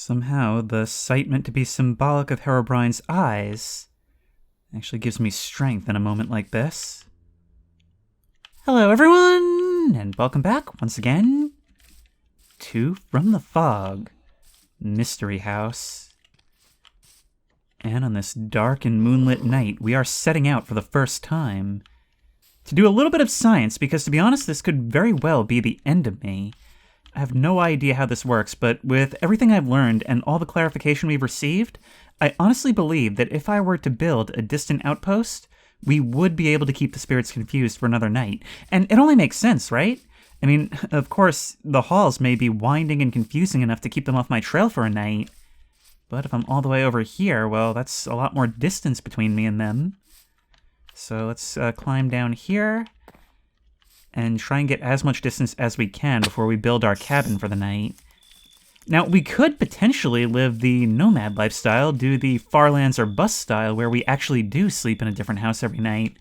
Somehow, the sight meant to be symbolic of Herobrine's eyes actually gives me strength in a moment like this. Hello, everyone, and welcome back once again to From the Fog Mystery House. And on this dark and moonlit night, we are setting out for the first time to do a little bit of science, because to be honest, this could very well be the end of me. I have no idea how this works, but with everything I've learned and all the clarification we've received, I honestly believe that if I were to build a distant outpost, we would be able to keep the spirits confused for another night. And it only makes sense, right? I mean, of course, the halls may be winding and confusing enough to keep them off my trail for a night. But if I'm all the way over here, well, that's a lot more distance between me and them. So let's climb down here and try and get as much distance as we can before we build our cabin for the night. Now, we could potentially live the nomad lifestyle, do the Farlands or Bust style, where we actually do sleep in a different house every night.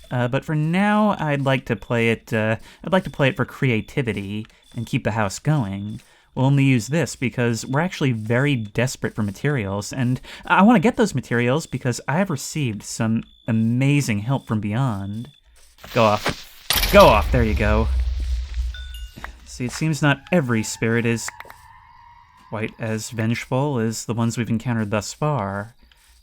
But for now, I'd like to play it. I'd like to play it for creativity and keep the house going. We'll only use this because we're actually very desperate for materials, and I want to get those materials because I have received some amazing help from beyond. Go off. Go off, there you go. See, it seems not every spirit is quite as vengeful as the ones we've encountered thus far.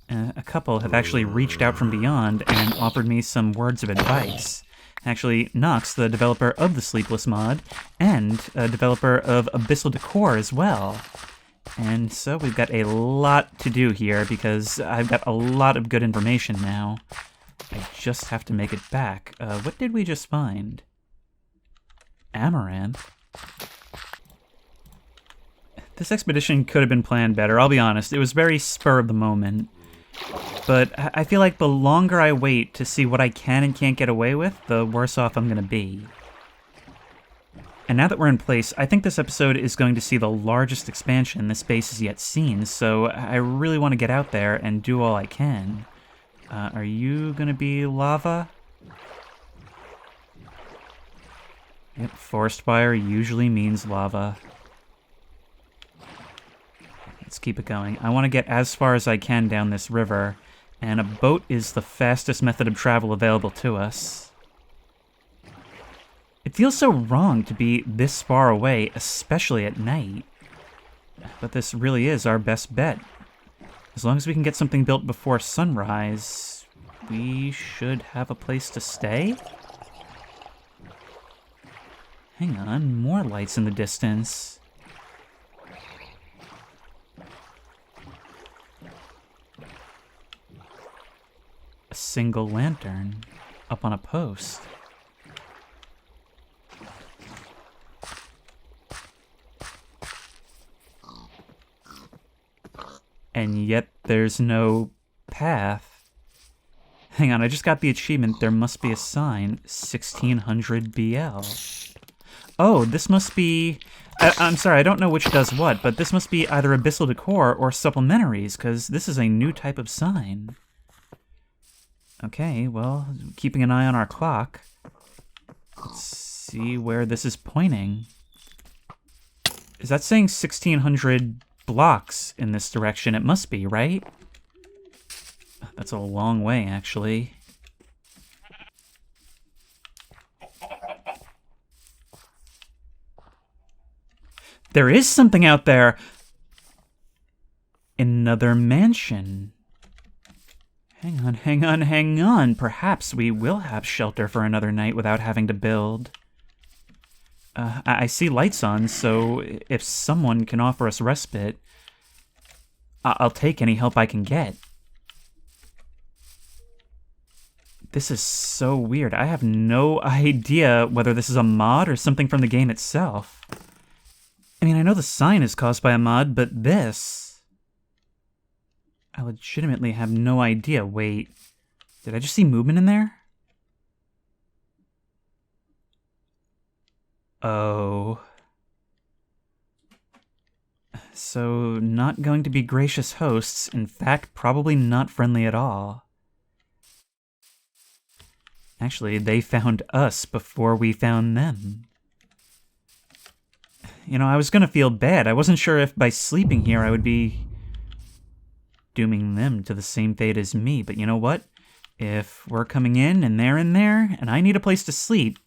A couple have actually reached out from beyond and offered me some words of advice. Actually, Nox, the developer of the Sleepless mod, and a developer of Abyssal Decor as well. And so we've got a lot to do here because I've got a lot of good information now. I just have to make it back. What did we just find? Amaranth? This expedition could have been planned better, I'll be honest. It was very spur of the moment. But I feel like the longer I wait to see what I can and can't get away with, the worse off I'm gonna be. And now that we're in place, I think this episode is going to see the largest expansion this base has yet seen, so I really want to get out there and do all I can. Are you gonna be lava? Yep, forest fire usually means lava. Let's keep it going. I want to get as far as I can down this river, and a boat is the fastest method of travel available to us. It feels so wrong to be this far away, especially at night. But this really is our best bet. As long as we can get something built before sunrise, we should have a place to stay? Hang on, more lights in the distance. A single lantern up on a post. And yet there's no path. Hang on, I just got the achievement. There must be a sign. 1600 BL. Oh, this must be... I'm sorry, I don't know which does what, but this must be either Abyssal Decor or Supplementaries, because this is a new type of sign. Okay, well, keeping an eye on our clock. Let's see where this is pointing. Is that saying 1600 blocks in this direction? It must be, right? That's a long way, actually. There is something out there! Another mansion. Hang on, hang on, hang on. Perhaps we will have shelter for another night without having to build. I see lights on, so if someone can offer us respite, I'll take any help I can get. This is so weird. I have no idea whether this is a mod or something from the game itself. I mean, I know the sign is caused by a mod, but this... I legitimately have no idea. Wait, did I just see movement in there? Oh. So, not going to be gracious hosts. In fact, probably not friendly at all. Actually, they found us before we found them. You know, I was gonna feel bad. I wasn't sure if by sleeping here I would be dooming them to the same fate as me, but you know what? If we're coming in there, and I need a place to sleep,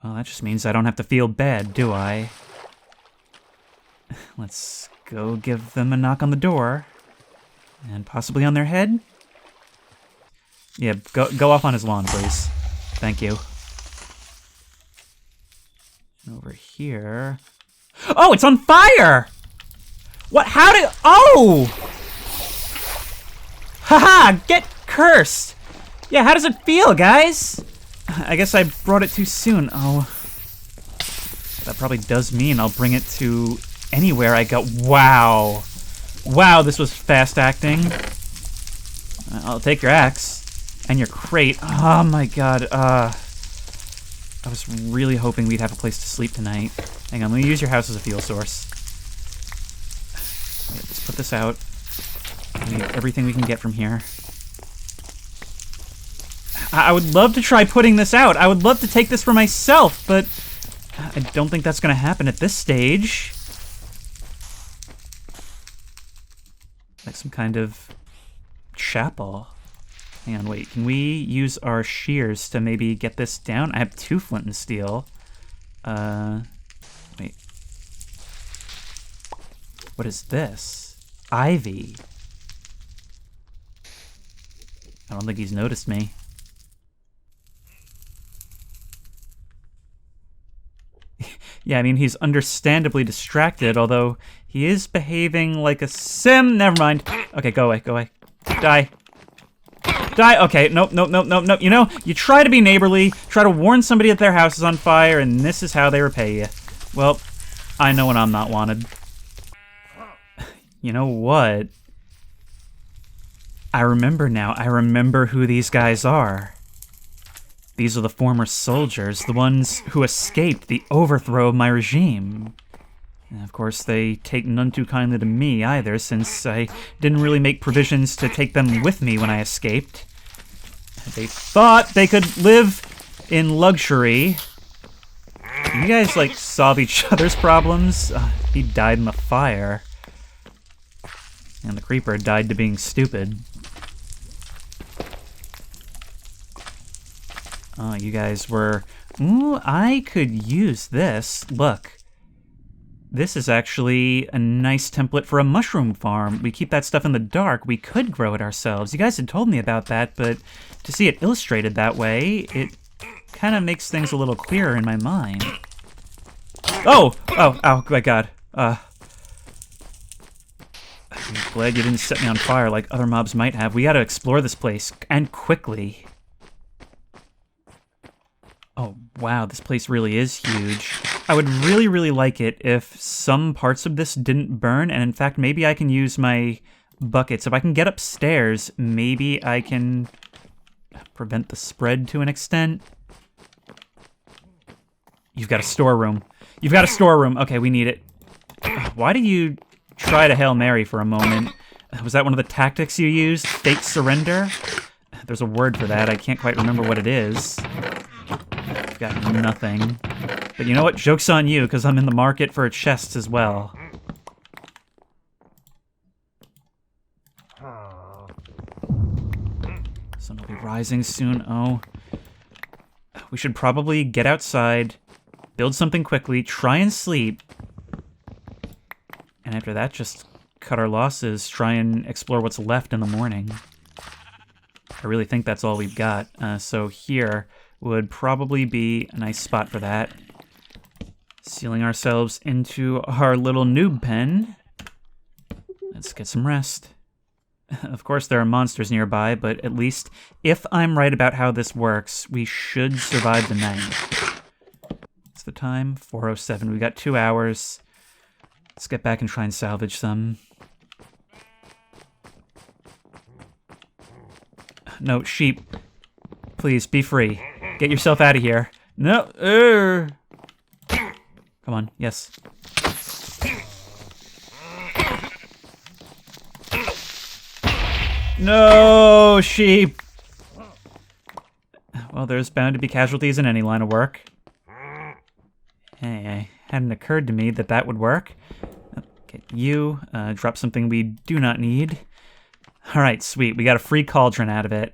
well, that just means I don't have to feel bad, do I? Let's go give them a knock on the door. And possibly on their head? Yeah, go off on his lawn, please. Thank you. Over here... Oh, it's on fire! What? How did... Oh! Haha! Get cursed! Yeah, how does it feel, guys? I guess I brought it too soon. Oh. That probably does mean I'll bring it to anywhere I go. Wow. Wow, this was fast acting. I'll take your axe. And your crate. Oh my god. I was really hoping we'd have a place to sleep tonight. Hang on, let me use your house as a fuel source. Wait, let's put this out. We need everything we can get from here. I would love to try putting this out. I would love to take this for myself, but I don't think that's going to happen at this stage. Like some kind of chapel. Hang on, wait. Can we use our shears to maybe get this down? I have 2 flint and steel. Wait. What is this? Ivy. I don't think he's noticed me. Yeah, I mean, he's understandably distracted, although he is behaving like a sim. Never mind. Okay, go away, go away. Die. Die. Okay, nope. You know, you try to be neighborly, try to warn somebody that their house is on fire, and this is how they repay you. Well, I know when I'm not wanted. You know what? I remember now. I remember who these guys are. These are the former soldiers, the ones who escaped the overthrow of my regime. And of course, they take none too kindly to me either, since I didn't really make provisions to take them with me when I escaped. They thought they could live in luxury. You guys, like, solve each other's problems? He died in the fire. And the creeper died to being stupid. Oh, you guys were... Ooh, I could use this. Look. This is actually a nice template for a mushroom farm. We keep that stuff in the dark. We could grow it ourselves. You guys had told me about that, but to see it illustrated that way, it kind of makes things a little clearer in my mind. Oh! Oh my god. I'm glad you didn't set me on fire like other mobs might have. We gotta explore this place, and quickly. Oh, wow, this place really is huge. I would really, really like it if some parts of this didn't burn, and in fact, maybe I can use my buckets. If I can get upstairs, maybe I can prevent the spread to an extent. You've got a storeroom. You've got a storeroom. Okay, we need it. Why do you try to Hail Mary for a moment? Was that one of the tactics you used? Fake surrender? There's a word for that. I can't quite remember what it is. I've got nothing. But you know what? Joke's on you, because I'm in the market for a chest as well. Sun will be rising soon. Oh. We should probably get outside, build something quickly, try and sleep. And after that, just cut our losses, try and explore what's left in the morning. I really think that's all we've got. So here would probably be a nice spot for that. Sealing ourselves into our little noob pen. Let's get some rest. Of course, there are monsters nearby, but at least if I'm right about how this works, we should survive the night. What's the time? 4:07. We got 2 hours. Let's get back and try and salvage some. No, sheep. Please, be free. Get yourself out of here. No. Come on, yes. No, sheep. Well, there's bound to be casualties in any line of work. Hey, hadn't occurred to me that that would work. Okay, you, drop something we do not need. Alright, sweet. We got a free cauldron out of it.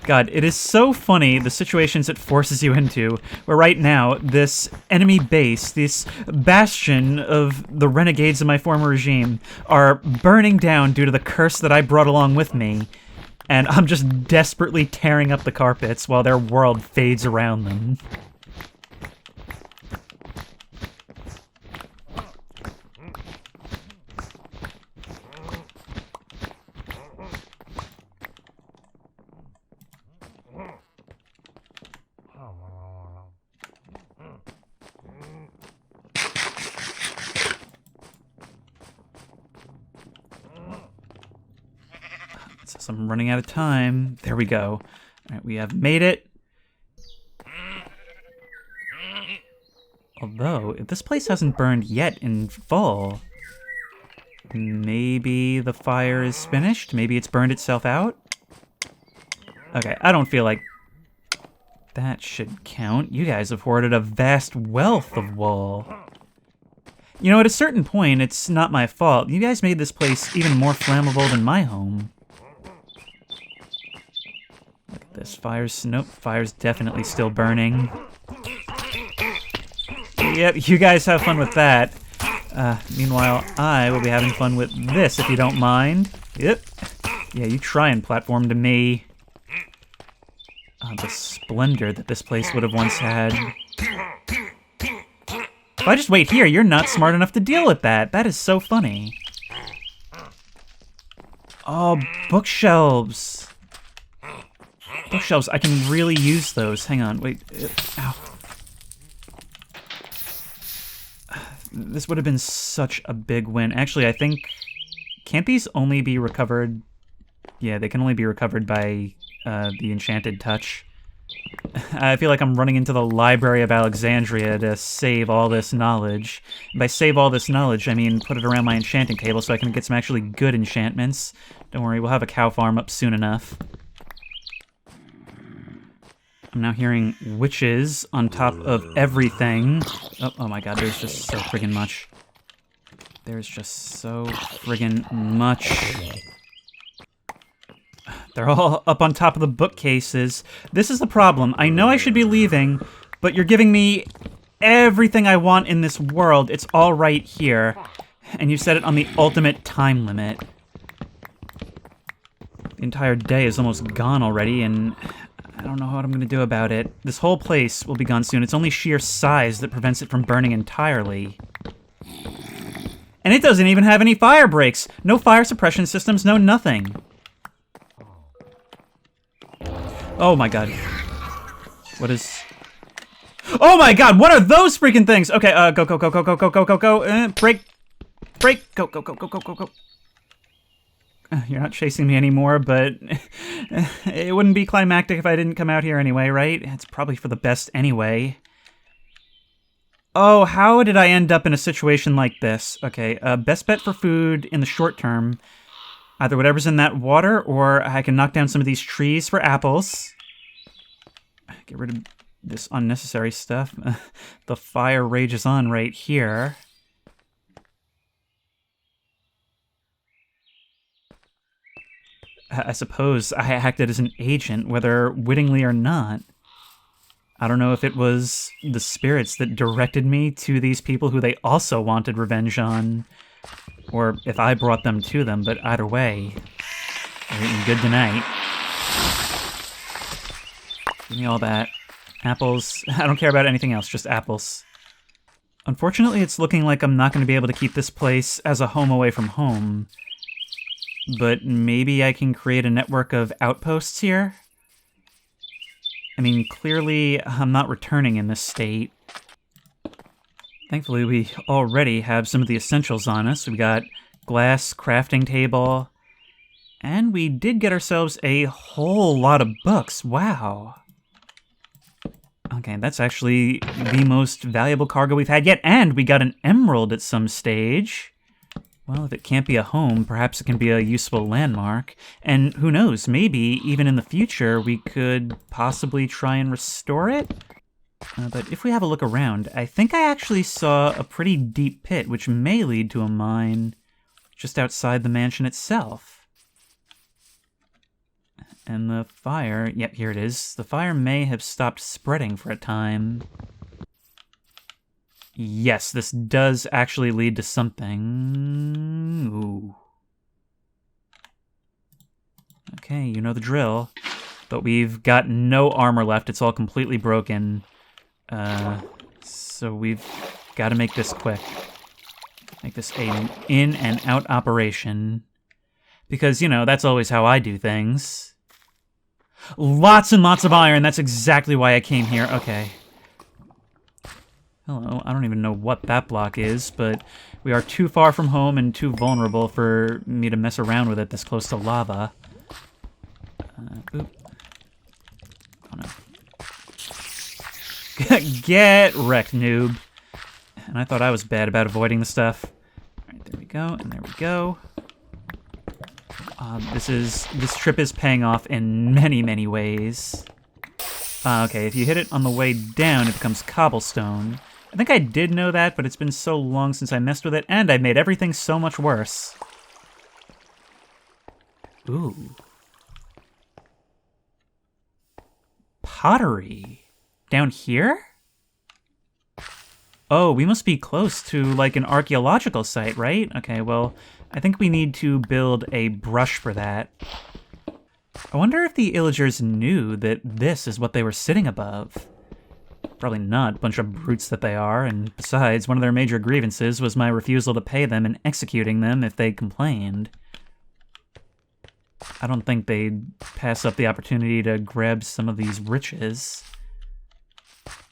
God, it is so funny, the situations it forces you into, where right now, this enemy base, this bastion of the renegades of my former regime, are burning down due to the curse that I brought along with me, and I'm just desperately tearing up the carpets while their world fades around them. So I'm running out of time. There we go. All right, we have made it. Although, if this place hasn't burned yet in full, maybe the fire is finished? Maybe it's burned itself out? Okay, I don't feel like that should count. You guys have hoarded a vast wealth of wool. You know, at a certain point, it's not my fault. You guys made this place even more flammable than my home. Look at this. Nope, fire's definitely still burning. Yep, you guys have fun with that. Meanwhile, I will be having fun with this, if you don't mind. Yep. Yeah, you try and platform to me. The splendor that this place would have once had. If I just wait here, you're not smart enough to deal with that. That is so funny. Oh, bookshelves. Bookshelves, I can really use those. Hang on, wait. Ow. This would have been such a big win. Actually, I think... Can't these only be recovered... Yeah, they can only be recovered by the enchanted touch. I feel like I'm running into the Library of Alexandria to save all this knowledge. And by save all this knowledge, I mean put it around my enchanting table so I can get some actually good enchantments. Don't worry, we'll have a cow farm up soon enough. I'm now hearing witches on top of everything. Oh my god, there's just so friggin' much. There's just so friggin' much. They're all up on top of the bookcases. This is the problem. I know I should be leaving, but you're giving me everything I want in this world. It's all right here. And you set it on the ultimate time limit. The entire day is almost gone already, and I don't know what I'm gonna do about it. This whole place will be gone soon. It's only sheer size that prevents it from burning entirely. And it doesn't even have any fire breaks. No fire suppression systems, no nothing. Oh my god. What is... Oh my god, what are those freaking things? Okay, go, go, go, go, go, go, go, go, go, break, break, go, go, go, go, go, go, go. You're not chasing me anymore, but it wouldn't be climactic if I didn't come out here anyway, right? It's probably for the best anyway. Oh, how did I end up in a situation like this? Okay, best bet for food in the short term. Either whatever's in that water, or I can knock down some of these trees for apples. Get rid of this unnecessary stuff. The fire rages on right here. I suppose I acted as an agent, whether wittingly or not. I don't know if it was the spirits that directed me to these people who they also wanted revenge on, or if I brought them to them, but either way, they're eating good tonight. Give me all that. Apples. I don't care about anything else, just apples. Unfortunately, it's looking like I'm not going to be able to keep this place as a home away from home. But maybe I can create a network of outposts here? I mean, clearly I'm not returning in this state. Thankfully, we already have some of the essentials on us. We've got glass, crafting table, and we did get ourselves a whole lot of books. Wow. Okay, that's actually the most valuable cargo we've had yet, and we got an emerald at some stage. Well, if it can't be a home, perhaps it can be a useful landmark. And who knows, maybe even in the future we could possibly try and restore it? But if we have a look around, I think I actually saw a pretty deep pit, which may lead to a mine just outside the mansion itself. And the fire, yep, here it is. The fire may have stopped spreading for a time. Yes, this does actually lead to something. Ooh. Okay, you know the drill. But we've got no armor left. It's all completely broken. So we've got to make this quick. Make this an in and out operation. Because, you know, that's always how I do things. Lots and lots of iron. That's exactly why I came here. Okay. Hello. I don't even know what that block is, but we are too far from home and too vulnerable for me to mess around with it this close to lava. Oop. Oh no. Get wrecked, noob. And I thought I was bad about avoiding the stuff. Alright, there we go, and there we go. This trip is paying off in many, many ways. Okay, if you hit it on the way down, it becomes cobblestone. I think I did know that, but it's been so long since I messed with it, and I made everything so much worse. Ooh. Pottery. Down here? Oh, we must be close to, like, an archaeological site, right? Okay, well, I think we need to build a brush for that. I wonder if the Illagers knew that this is what they were sitting above. Probably not, bunch of brutes that they are, and besides, one of their major grievances was my refusal to pay them and executing them if they complained. I don't think they'd pass up the opportunity to grab some of these riches.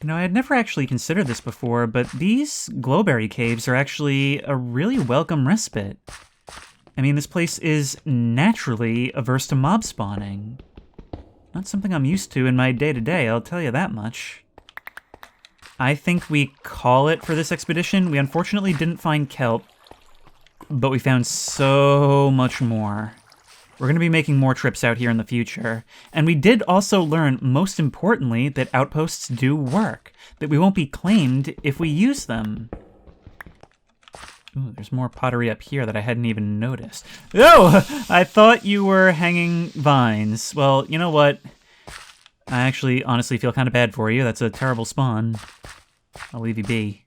You know, I had never actually considered this before, but these glowberry caves are actually a really welcome respite. I mean, this place is naturally averse to mob spawning. Not something I'm used to in my day-to-day, I'll tell you that much. I think we call it for this expedition. We unfortunately didn't find kelp, but we found so much more. We're going to be making more trips out here in the future. And we did also learn, most importantly, that outposts do work. That we won't be claimed if we use them. Ooh, there's more pottery up here that I hadn't even noticed. Oh! I thought you were hanging vines. Well, you know what? I actually honestly feel kind of bad for you. That's a terrible spawn. I'll leave you be.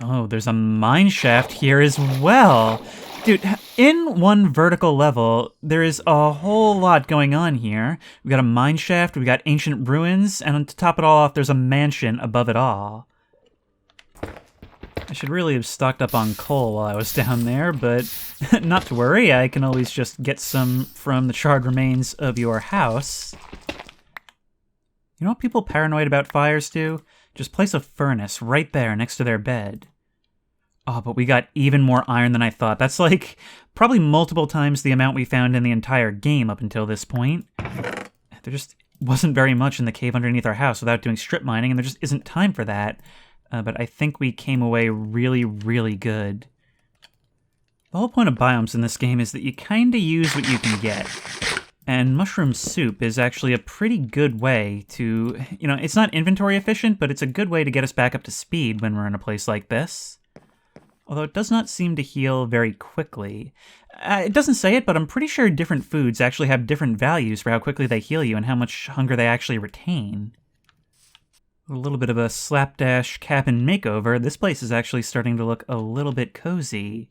Oh, there's a mine shaft here as well. Dude, in one vertical level, there is a whole lot going on here. We've got a mine shaft, we've got ancient ruins, and to top it all off, there's a mansion above it all. I should really have stocked up on coal while I was down there, but not to worry, I can always just get some from the charred remains of your house. You know what people paranoid about fires do? Just place a furnace right there next to their bed. Oh, but we got even more iron than I thought. That's like probably multiple times the amount we found in the entire game up until this point. There just wasn't very much in the cave underneath our house without doing strip mining, and there just isn't time for that. But I think we came away really, really good. The whole point of biomes in this game is that you kind of use what you can get. And mushroom soup is actually a pretty good way to, you know, it's not inventory efficient, but it's a good way to get us back up to speed when we're in a place like this. Although it does not seem to heal very quickly. It doesn't say it, but I'm pretty sure different foods actually have different values for how quickly they heal you and how much hunger they actually retain. A little bit of a slapdash cabin makeover. This place is actually starting to look a little bit cozy.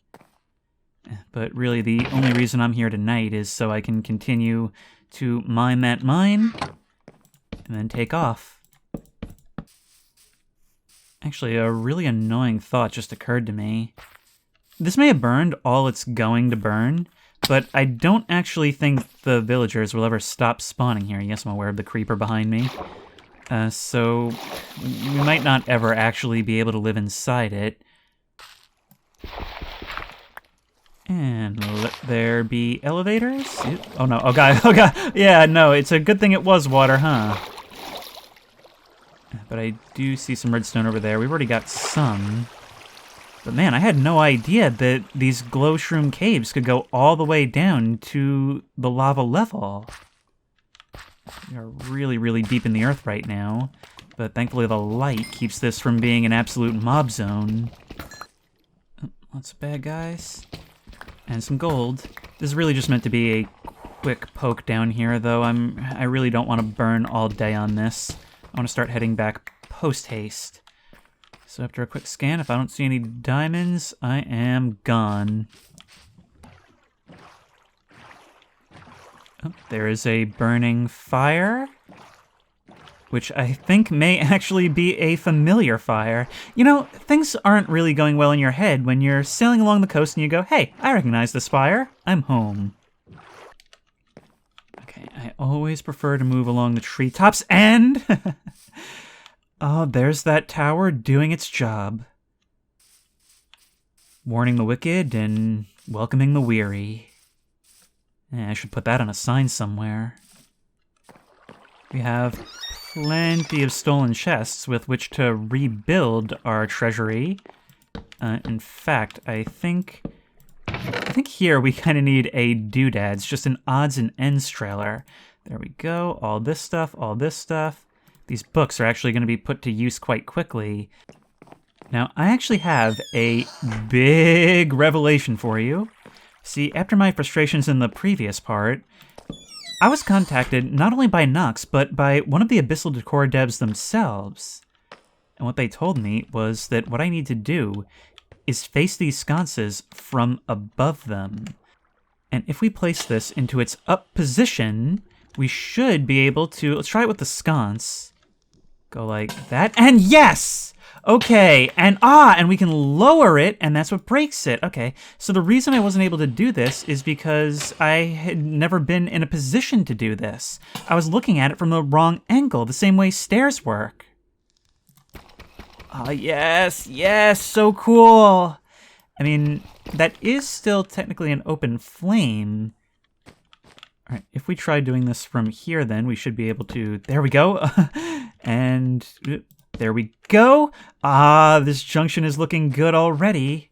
But really, the only reason I'm here tonight is so I can continue to mine that mine and then take off. Actually, a really annoying thought just occurred to me. This may have burned all it's going to burn, but I don't actually think the villagers will ever stop spawning here. Yes, I'm aware of the creeper behind me. So we might not ever actually be able to live inside it. And let there be elevators? Oh no, oh god, oh god. Yeah, no, it's a good thing it was water, huh? But I do see some redstone over there. We've already got some. But man, I had no idea that these glow shroom caves could go all the way down to the lava level. We are really, really deep in the earth right now, but thankfully the light keeps this from being an absolute mob zone. Oh, lots of bad guys. And some gold. This is really just meant to be a quick poke down here, though I really don't want to burn all day on this. I want to start heading back post-haste. So after a quick scan, if I don't see any diamonds, I am gone. Oh, there is a burning fire, which I think may actually be a familiar fire. You know, things aren't really going well in your head when you're sailing along the coast and you go, hey, I recognize this fire. I'm home. Okay, I always prefer to move along the treetops and... oh, there's that tower doing its job. Warning the wicked and welcoming the weary. I should put that on a sign somewhere. We have plenty of stolen chests with which to rebuild our treasury. In fact, I think here we kind of need a doodads, just an odds and ends trailer. There we go. All this stuff, all this stuff. These books are actually going to be put to use quite quickly. Now, I actually have a big revelation for you. See, after my frustrations in the previous part, I was contacted not only by Nox, but by one of the Abyssal Decor devs themselves. And what they told me was that what I need to do is face these sconces from above them. And if we place this into its up position, we should be able to... Let's try it with the sconce. Go like that, and yes! Okay, and we can lower it, and that's what breaks it. Okay, so the reason I wasn't able to do this is because I had never been in a position to do this. I was looking at it from the wrong angle, the same way stairs work. Oh, yes, yes, so cool. I mean, that is still technically an open flame. All right, if we try doing this from here, then we should be able to... There we go. And... There we go. This junction is looking good already.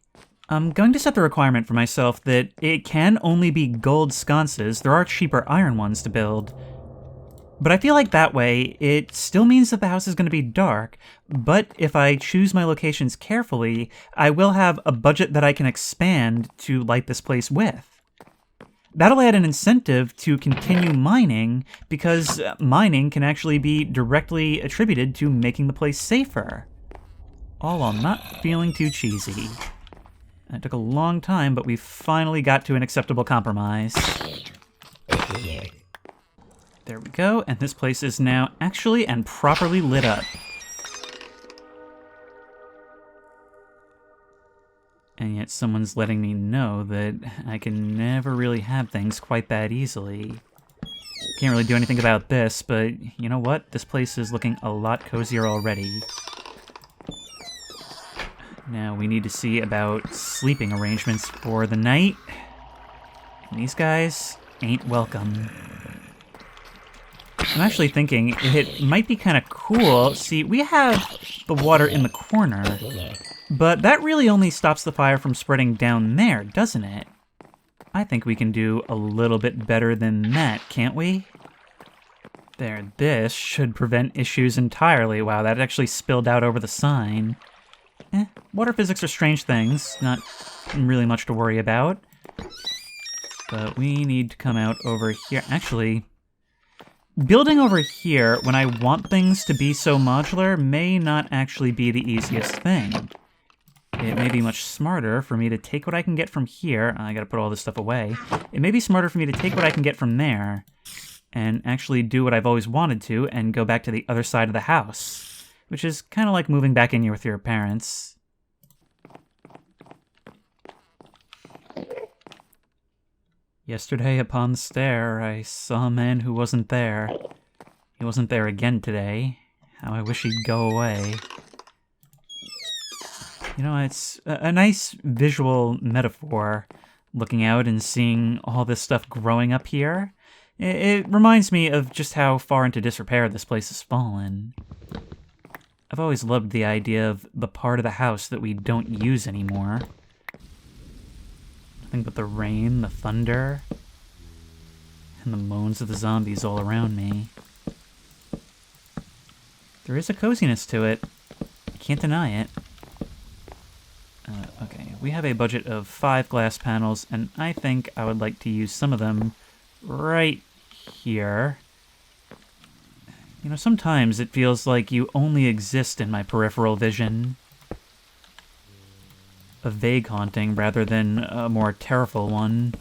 I'm going to set the requirement for myself that it can only be gold sconces. There are cheaper iron ones to build. But I feel like that way, it still means that the house is going to be dark, but if I choose my locations carefully, I will have a budget that I can expand to light this place with. That'll add an incentive to continue mining, because mining can actually be directly attributed to making the place safer. All while not feeling too cheesy. It took a long time, but we finally got to an acceptable compromise. There we go, and this place is now actually and properly lit up. And yet someone's letting me know that I can never really have things quite that easily. Can't really do anything about this, but you know what? This place is looking a lot cozier already. Now we need to see about sleeping arrangements for the night. And these guys ain't welcome. I'm actually thinking it might be kind of cool. See, we have the water in the corner. But that really only stops the fire from spreading down there, doesn't it? I think we can do a little bit better than that, can't we? There, this should prevent issues entirely. Wow, that actually spilled out over the sign. Water physics are strange things, not really much to worry about. But we need to come out over here. Actually, building over here when I want things to be so modular may not actually be the easiest thing. It may be much smarter for me to take what I can get from here. I gotta put all this stuff away. It may be smarter for me to take what I can get from there and actually do what I've always wanted to and go back to the other side of the house, which is kind of like moving back in here with your parents. Yesterday upon the stair, I saw a man who wasn't there. He wasn't there again today. How I wish he'd go away. You know, it's a nice visual metaphor, looking out and seeing all this stuff growing up here. It reminds me of just how far into disrepair this place has fallen. I've always loved the idea of the part of the house that we don't use anymore. Nothing but the rain, the thunder, and the moans of the zombies all around me. There is a coziness to it. Can't deny it. Okay, we have a budget of 5 glass panels, and I think I would like to use some of them right here. You know, sometimes it feels like you only exist in my peripheral vision. A vague haunting rather than a more terrorful one.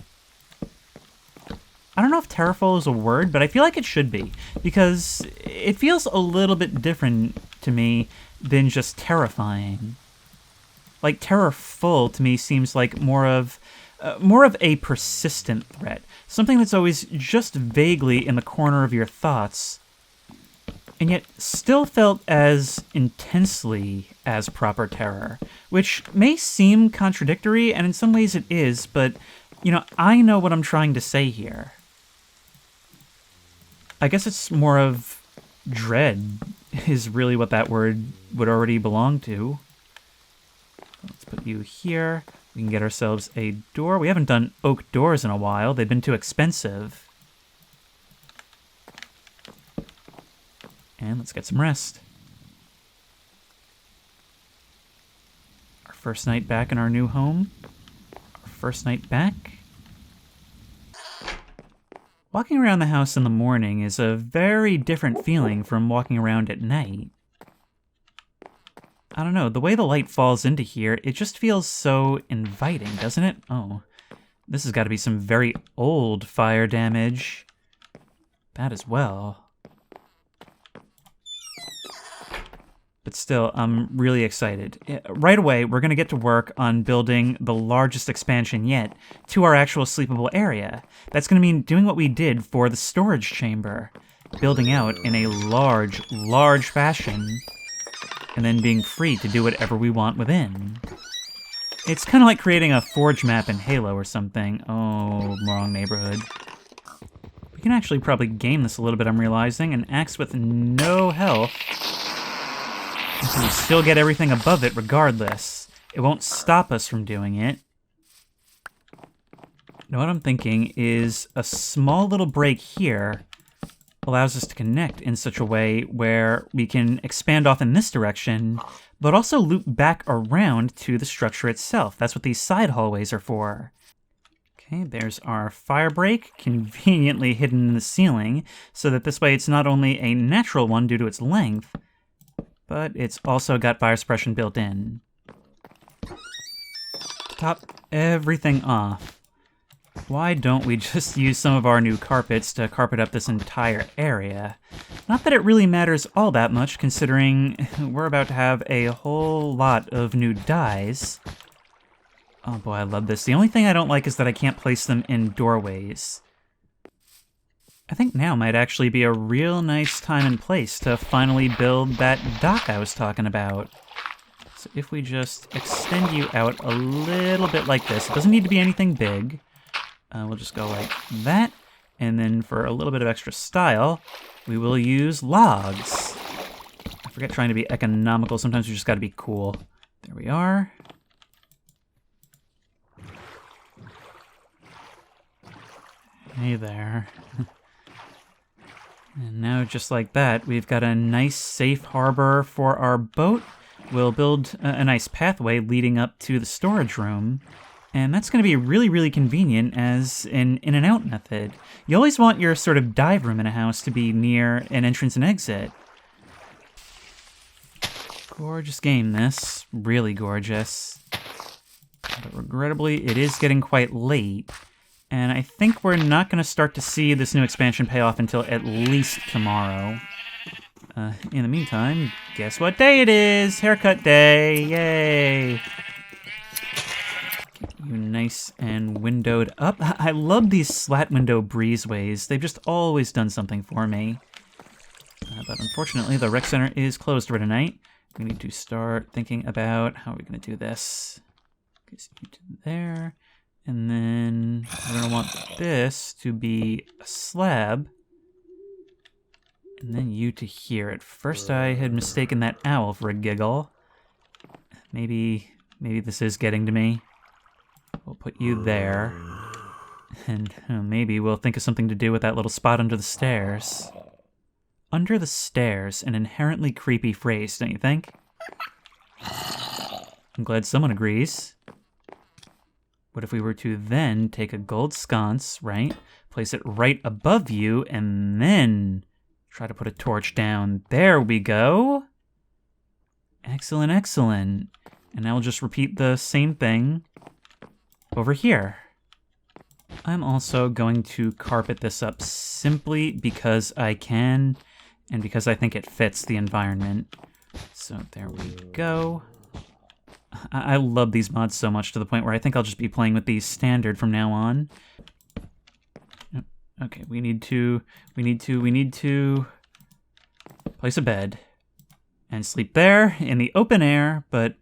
I don't know if terrorful is a word, but I feel like it should be, because it feels a little bit different to me than just terrifying. Like, terrorful to me seems like more of a persistent threat. Something that's always just vaguely in the corner of your thoughts, and yet still felt as intensely as proper terror, which may seem contradictory, and in some ways it is, but, you know, I know what I'm trying to say here. I guess it's more of dread is really what that word would already belong to. Let's put you here. We can get ourselves a door. We haven't done oak doors in a while. They've been too expensive. And let's get some rest. Our first night back in our new home. Our first night back. Walking around the house in the morning is a very different feeling from walking around at night. I don't know, the way the light falls into here, it just feels so inviting, doesn't it? Oh, this has got to be some very old fire damage. That as well. But still, I'm really excited. Right away, we're going to get to work on building the largest expansion yet to our actual sleepable area. That's going to mean doing what we did for the storage chamber. Building out in a large fashion. And then being free to do whatever we want within. It's kind of like creating a forge map in Halo or something. Oh, wrong neighborhood. We can actually probably game this a little bit, I'm realizing, and axe with no health. And we still get everything above it regardless. It won't stop us from doing it. Now what I'm thinking is a small little break here allows us to connect in such a way where we can expand off in this direction, but also loop back around to the structure itself. That's what these side hallways are for. Okay, there's our fire break, conveniently hidden in the ceiling, so that this way it's not only a natural one due to its length, but it's also got fire suppression built in. To top everything off, why don't we just use some of our new carpets to carpet up this entire area? Not that it really matters all that much, considering we're about to have a whole lot of new dyes. Oh boy, I love this. The only thing I don't like is that I can't place them in doorways. I think now might actually be a real nice time and place to finally build that dock I was talking about. So if we just extend you out a little bit like this, it doesn't need to be anything big. We'll just go like that, and then for a little bit of extra style, we will use logs. I forget trying to be economical, sometimes we just gotta be cool. There we are. Hey there. And now just like that, we've got a nice safe harbor for our boat. We'll build a nice pathway leading up to the storage room. And that's going to be really convenient as an in and out method. You always want your sort of dive room in a house to be near an entrance and exit. Gorgeous game, this. Really gorgeous. But regrettably, it is getting quite late. And I think we're not going to start to see this new expansion pay off until at least tomorrow. In the meantime, guess what day it is? Haircut day! Yay! You nice and windowed up. I love these slat window breezeways. They've just always done something for me. But unfortunately, the rec center is closed for tonight. We need to start thinking about how we're going to do this. Okay, so you to there. And then we're going to want this to be a slab. And then you to here. At first I had mistaken that owl for a giggle. Maybe this is getting to me. We'll put you there. And maybe we'll think of something to do with that little spot under the stairs. Under the stairs, an inherently creepy phrase, don't you think? I'm glad someone agrees. What if we were to then take a gold sconce, right? Place it right above you, and then try to put a torch down. There we go. Excellent, excellent. And now we'll just repeat the same thing over here. I'm also going to carpet this up simply because I can, and because I think it fits the environment. So there we go. I love these mods so much to the point where I think I'll just be playing with these standard from now on. Okay, we need to place a bed and sleep there in the open air, but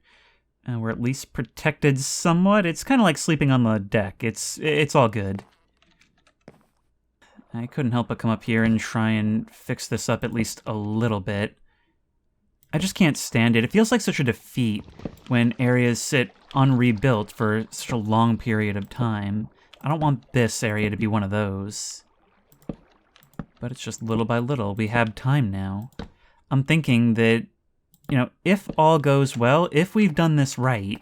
we're at least protected somewhat. It's kind of like sleeping on the deck. It's all good. I couldn't help but come up here and try and fix this up at least a little bit. I just can't stand it. It feels like such a defeat when areas sit unrebuilt for such a long period of time. I don't want this area to be one of those. But it's just little by little. We have time now. I'm thinking that, you know, if all goes well, if we've done this right,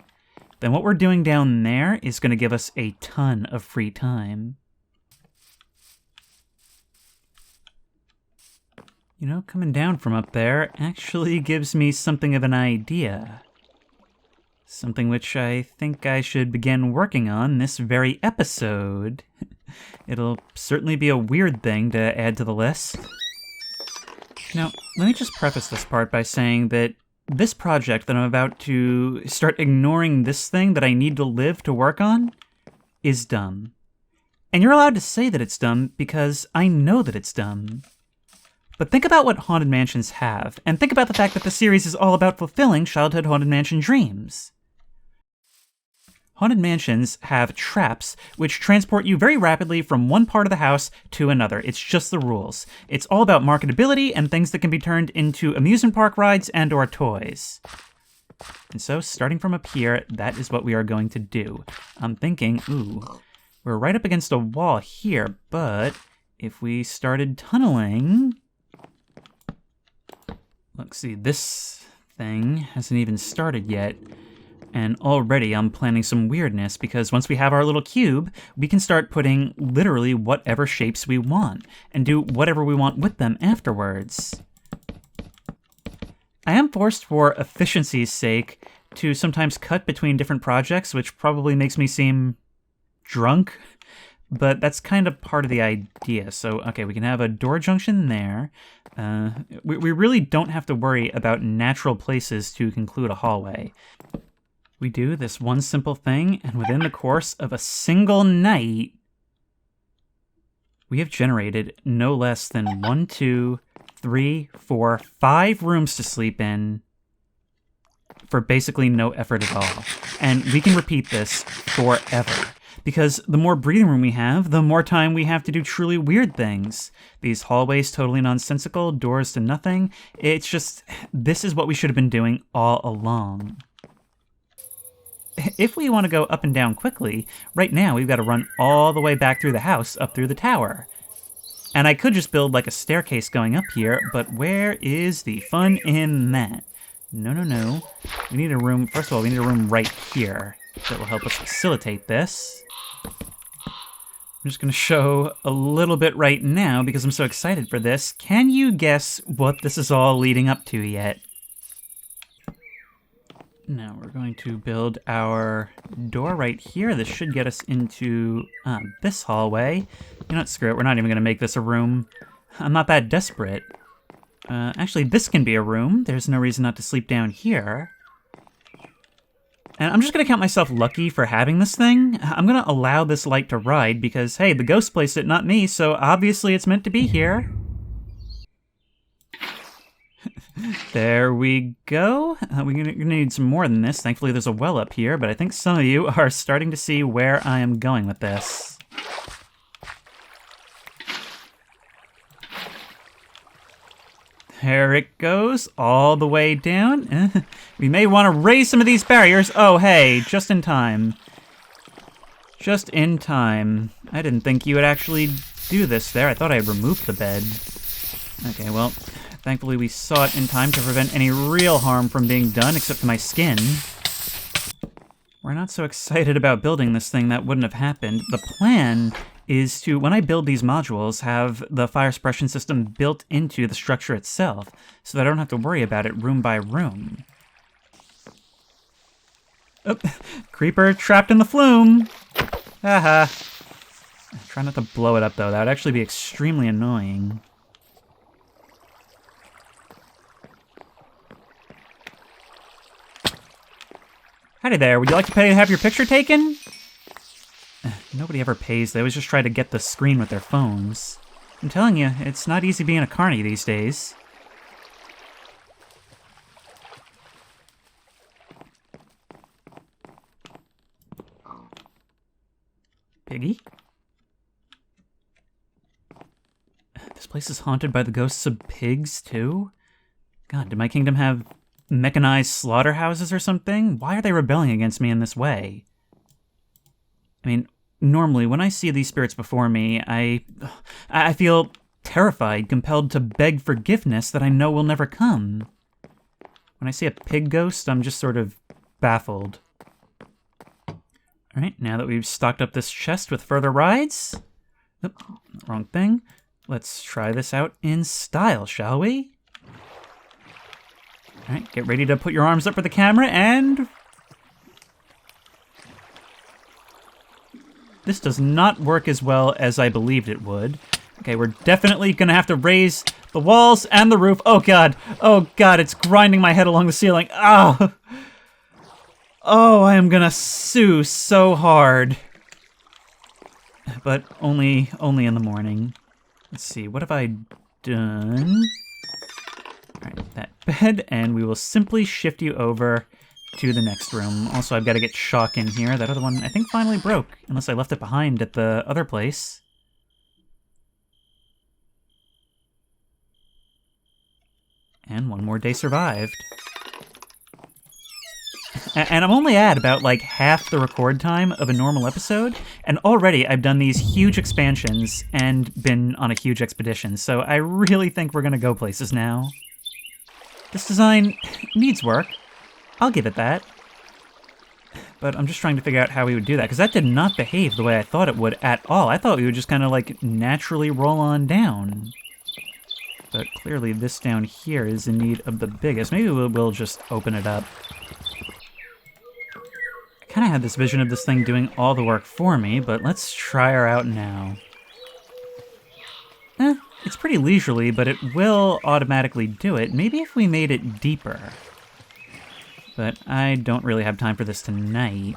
then what we're doing down there is going to give us a ton of free time. You know, coming down from up there actually gives me something of an idea. Something which I think I should begin working on this very episode. It'll certainly be a weird thing to add to the list. Now, let me just preface this part by saying that this project that I'm about to start ignoring this thing that I need to live to work on is dumb. And you're allowed to say that it's dumb because I know that it's dumb. But think about what Haunted Mansions have, and think about the fact that the series is all about fulfilling childhood Haunted Mansion dreams. Haunted Mansions have traps which transport you very rapidly from one part of the house to another. It's just the rules. It's all about marketability and things that can be turned into amusement park rides and or toys. And so, starting from up here, that is what we are going to do. I'm thinking, we're right up against a wall here, but if we started tunneling... Look, see, this thing hasn't even started yet. And already I'm planning some weirdness because once we have our little cube, we can start putting literally whatever shapes we want and do whatever we want with them afterwards. I am forced for efficiency's sake to sometimes cut between different projects, which probably makes me seem drunk, but that's kind of part of the idea. So, okay, we can have a door junction there. We really don't have to worry about natural places to conclude a hallway. We do this one simple thing, and within the course of a single night, we have generated no less than 1, 2, 3, 4, 5 rooms to sleep in for basically no effort at all. And we can repeat this forever. Because the more breathing room we have, the more time we have to do truly weird things. These hallways totally nonsensical, doors to nothing. It's just, this is what we should have been doing all along. If we want to go up and down quickly, right now we've got to run all the way back through the house, up through the tower. And I could just build like a staircase going up here, but where is the fun in that? No, no, no. We need a room, first of all, we need a room right here that will help us facilitate this. I'm just going to show a little bit right now because I'm so excited for this. Can you guess what this is all leading up to yet? Now we're going to build our door right here. This should get us into this hallway. You know what, screw it. We're not even going to make this a room. I'm not that desperate. Actually, this can be a room. There's no reason not to sleep down here. And I'm just going to count myself lucky for having this thing. I'm going to allow this light to ride because, hey, the ghost placed it, not me, so obviously it's meant to be here. There we go. We're going to need some more than this. Thankfully, there's a well up here, but I think some of you are starting to see where I am going with this. There it goes, all the way down. We may want to raise some of these barriers. Oh, hey, just in time. Just in time. I didn't think you would actually do this there. I thought I had removed the bed. Okay, well, thankfully we saw it in time to prevent any real harm from being done, except to my skin. We're not so excited about building this thing, that wouldn't have happened. The plan is to, when I build these modules, have the fire suppression system built into the structure itself, so that I don't have to worry about it room by room. Oh, creeper trapped in the flume! Haha. Try not to blow it up, though. That would actually be extremely annoying. Howdy there. Would you like to pay to have your picture taken? Nobody ever pays. They always just try to get the screen with their phones. I'm telling you, it's not easy being a carny these days. Piggy? This place is haunted by the ghosts of pigs, too? God, did my kingdom have mechanized slaughterhouses or something? Why are they rebelling against me in this way? I mean, normally when I see these spirits before me, I feel terrified, compelled to beg forgiveness that I know will never come. When I see a pig ghost, I'm just sort of baffled. Alright, now that we've stocked up this chest with further rides... Oop, wrong thing. Let's try this out in style, shall we? Alright, get ready to put your arms up for the camera, and... This does not work as well as I believed it would. Okay, we're definitely gonna have to raise the walls and the roof. Oh god, it's grinding my head along the ceiling. Oh, I am gonna sue so hard. But only in the morning. Let's see, what have I done? Alright, that bed, and we will simply shift you over to the next room. Also, I've got to get chalk in here. That other one, I think, finally broke, unless I left it behind at the other place. And one more day survived. And I'm only at about, like, half the record time of a normal episode, and already I've done these huge expansions and been on a huge expedition, so I really think we're gonna go places now. This design needs work. I'll give it that. But I'm just trying to figure out how we would do that, because that did not behave the way I thought it would at all. I thought we would just kind of, like, naturally roll on down. But clearly this down here is in need of the biggest. Maybe we'll just open it up. I kind of had this vision of this thing doing all the work for me, but let's try her out now. It's pretty leisurely, but it will automatically do it. Maybe if we made it deeper. But I don't really have time for this tonight.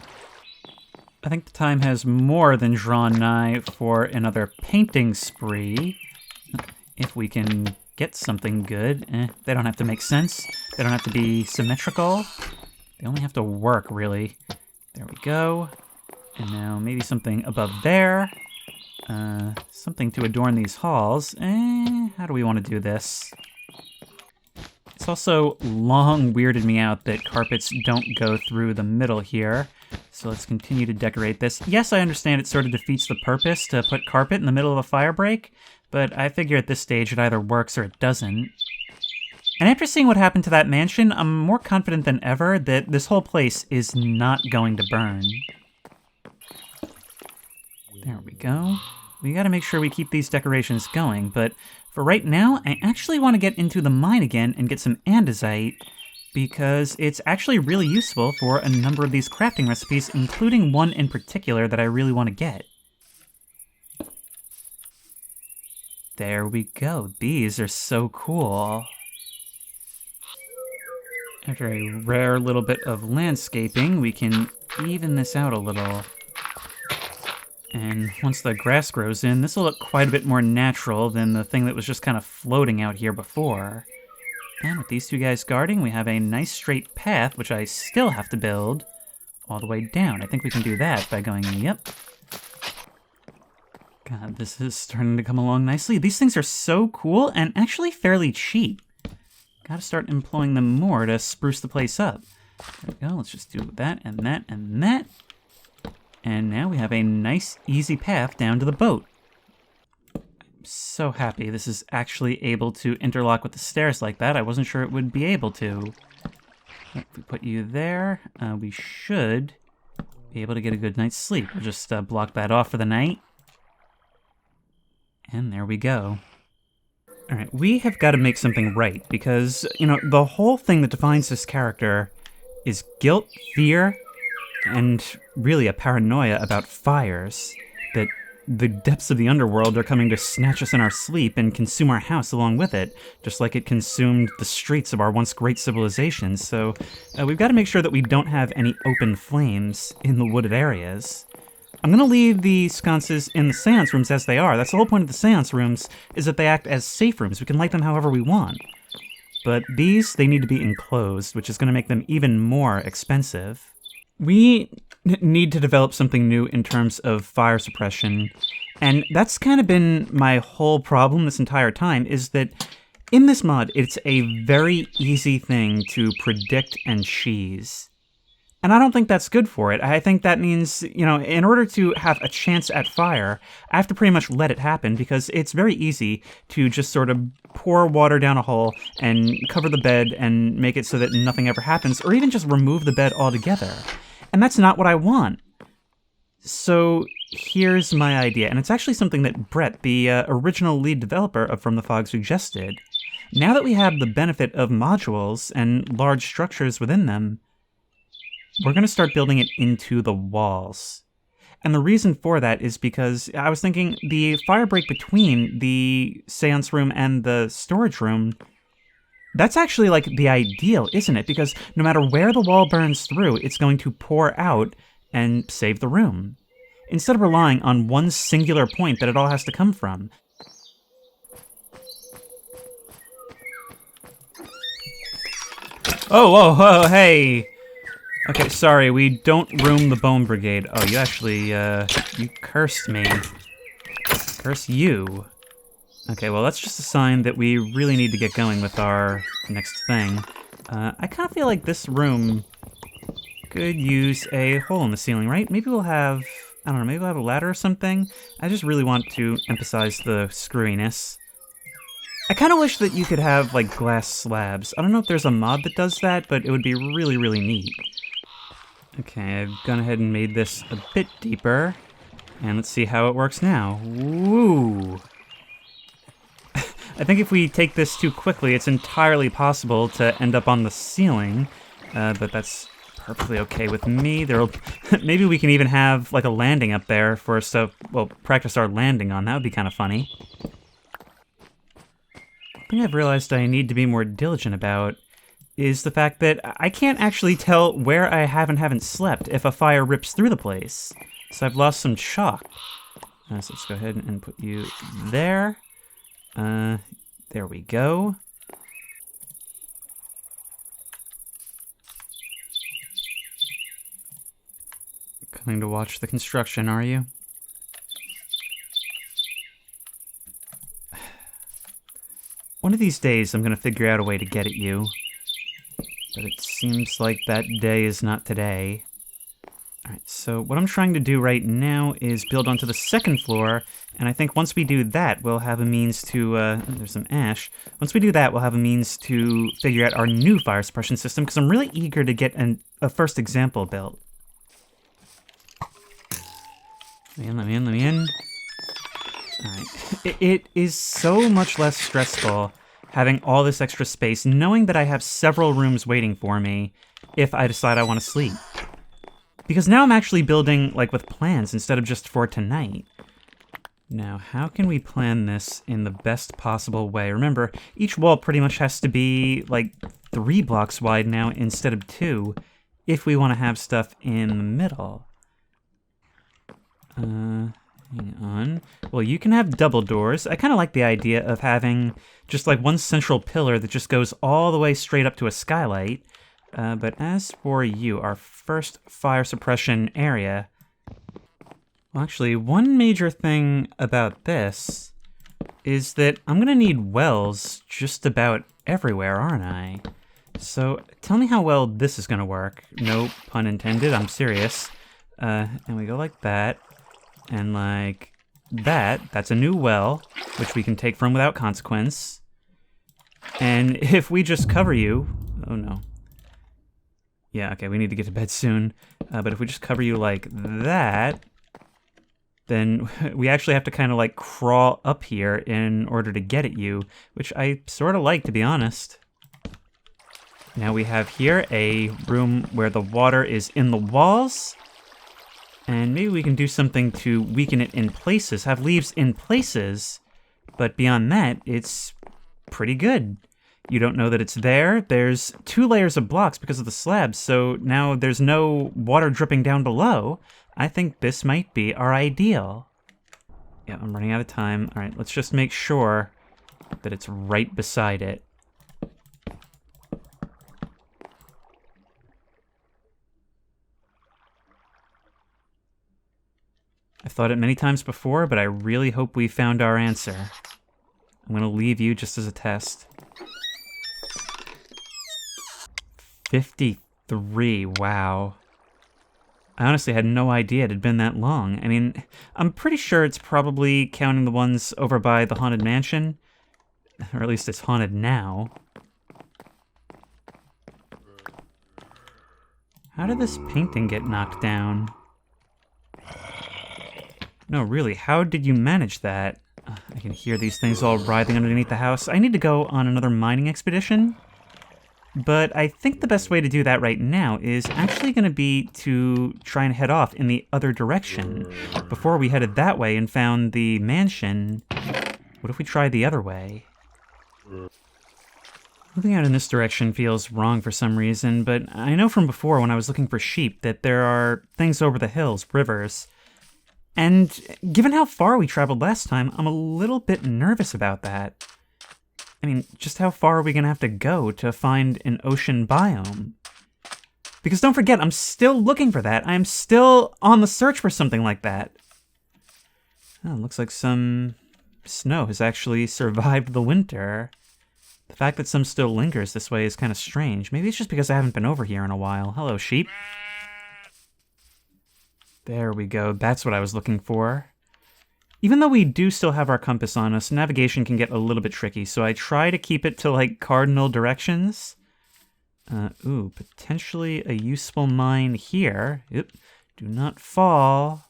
I think the time has more than drawn nigh for another painting spree. If we can get something good. They don't have to make sense. They don't have to be symmetrical. They only have to work, really. There we go. And now maybe something above there. Something to adorn these halls. How do we want to do this? It's also long weirded me out that carpets don't go through the middle here. So let's continue to decorate this. Yes, I understand it sort of defeats the purpose to put carpet in the middle of a fire break, but I figure at this stage it either works or it doesn't. And after seeing what happened to that mansion, I'm more confident than ever that this whole place is not going to burn. There we go. We gotta make sure we keep these decorations going, but for right now, I actually want to get into the mine again and get some andesite, because it's actually really useful for a number of these crafting recipes, including one in particular that I really want to get. There we go. These are so cool. After a rare little bit of landscaping, we can even this out a little. And once the grass grows in, this will look quite a bit more natural than the thing that was just kind of floating out here before. And with these two guys guarding, we have a nice straight path, which I still have to build all the way down. I think we can do that by going, yep. God, this is starting to come along nicely. These things are so cool and actually fairly cheap. Gotta start employing them more to spruce the place up. There we go, let's just do that and that and that. And now we have a nice, easy path down to the boat. I'm so happy this is actually able to interlock with the stairs like that. I wasn't sure it would be able to. If we put you there, we should be able to get a good night's sleep. We'll just block that off for the night. And there we go. All right, we have got to make something right because, you know, the whole thing that defines this character is guilt, fear, and really a paranoia about fires. That the depths of the underworld are coming to snatch us in our sleep and consume our house along with it, just like it consumed the streets of our once great civilization. So we've got to make sure that we don't have any open flames in the wooded areas. I'm going to leave the sconces in the seance rooms as they are. That's the whole point of the seance rooms, is that they act as safe rooms. We can light them however we want. But these, they need to be enclosed, which is going to make them even more expensive. We need to develop something new in terms of fire suppression, and that's kind of been my whole problem this entire time, is that in this mod, it's a very easy thing to predict and cheese. And I don't think that's good for it. I think that means, you know, in order to have a chance at fire, I have to pretty much let it happen, because it's very easy to just sort of pour water down a hole and cover the bed and make it so that nothing ever happens, or even just remove the bed altogether. And that's not what I want. So here's my idea, and it's actually something that Brett, the original lead developer of From the Fog, suggested. Now that we have the benefit of modules and large structures within them, we're going to start building it into the walls. And the reason for that is because I was thinking the fire break between the seance room and the storage room, that's actually like the ideal, isn't it? Because no matter where the wall burns through, it's going to pour out and save the room, instead of relying on one singular point that it all has to come from. Oh, whoa, whoa, hey! Okay, sorry, we don't room the Bone Brigade. Oh, you actually, you cursed me. Curse you. Okay, well, that's just a sign that we really need to get going with our next thing. I kind of feel like this room could use a hole in the ceiling, right? Maybe we'll have, I don't know, maybe we'll have a ladder or something? I just really want to emphasize the screwiness. I kind of wish that you could have, like, glass slabs. I don't know if there's a mod that does that, but it would be really, really neat. Okay, I've gone ahead and made this a bit deeper. And let's see how it works now. Woo! I think if we take this too quickly, it's entirely possible to end up on the ceiling. But that's perfectly okay with me. Maybe we can even have, like, a landing up there for us to, well, practice our landing on. That would be kind of funny. The thing I've realized I need to be more diligent about is the fact that I can't actually tell where I have and haven't slept if a fire rips through the place. So I've lost some chalk. So let's go ahead and put you there. There we go. Coming to watch the construction, are you? One of these days I'm gonna figure out a way to get at you. But it seems like that day is not today. Alright, so what I'm trying to do right now is build onto the second floor, and I think once we do that, we'll have a means to, there's some ash. Once we do that, we'll have a means to figure out our new fire suppression system, because I'm really eager to get a first example built. Let me in. Alright. It is so much less stressful having all this extra space, knowing that I have several rooms waiting for me if I decide I want to sleep. Because now I'm actually building, like, with plans instead of just for tonight. Now, how can we plan this in the best possible way? Remember, each wall pretty much has to be, like, 3 blocks wide now instead of 2 if we want to have stuff in the middle. Hang on. Well, you can have double doors. I kind of like the idea of having just like one central pillar that just goes all the way straight up to a skylight. But as for you, our first fire suppression area... Well, actually, one major thing about this is that I'm going to need wells just about everywhere, aren't I? So tell me how well this is going to work. No pun intended, I'm serious. And we go like that. And like that. That's a new well, which we can take from without consequence. And if we just cover you... Oh, no. Yeah, okay, we need to get to bed soon. But if we just cover you like that... then we actually have to kind of like crawl up here in order to get at you, which I sort of like, to be honest. Now we have here a room where the water is in the walls, and maybe we can do something to weaken it in places, have leaves in places, but beyond that, it's pretty good. You don't know that it's there. There's 2 layers of blocks because of the slabs, so now there's no water dripping down below. I think this might be our ideal. Yeah, I'm running out of time. All right, let's just make sure that it's right beside it. I've thought it many times before, but I really hope we found our answer. I'm gonna leave you just as a test. 53, wow. I honestly had no idea it had been that long. I mean, I'm pretty sure it's probably counting the ones over by the Haunted Mansion. Or at least it's haunted now. How did this painting get knocked down? No, really, how did you manage that? I can hear these things all writhing underneath the house. I need to go on another mining expedition. But I think the best way to do that right now is actually going to be to try and head off in the other direction. Before we headed that way and found the mansion, what if we tried the other way? Moving out in this direction feels wrong for some reason, but I know from before when I was looking for sheep that there are things over the hills, rivers. And given how far we traveled last time, I'm a little bit nervous about that. I mean, just how far are we going to have to go to find an ocean biome? Because don't forget, I'm still looking for that. I'm still on the search for something like that. Oh, looks like some snow has actually survived the winter. The fact that some still lingers this way is kind of strange. Maybe it's just because I haven't been over here in a while. Hello, sheep. There we go. That's what I was looking for. Even though we do still have our compass on us, navigation can get a little bit tricky, so I try to keep it to, like, cardinal directions. Ooh, potentially a useful mine here. Yep, do not fall.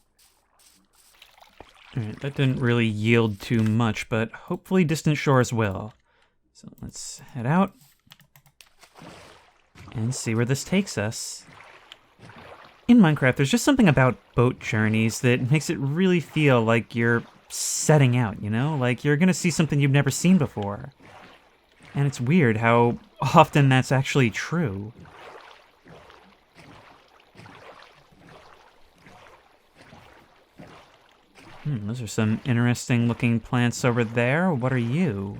Alright, that didn't really yield too much, but hopefully distant shores will. So let's head out and see where this takes us. In Minecraft, there's just something about boat journeys that makes it really feel like you're setting out, you know? Like you're gonna see something you've never seen before. And it's weird how often that's actually true. Those are some interesting looking plants over there. What are you?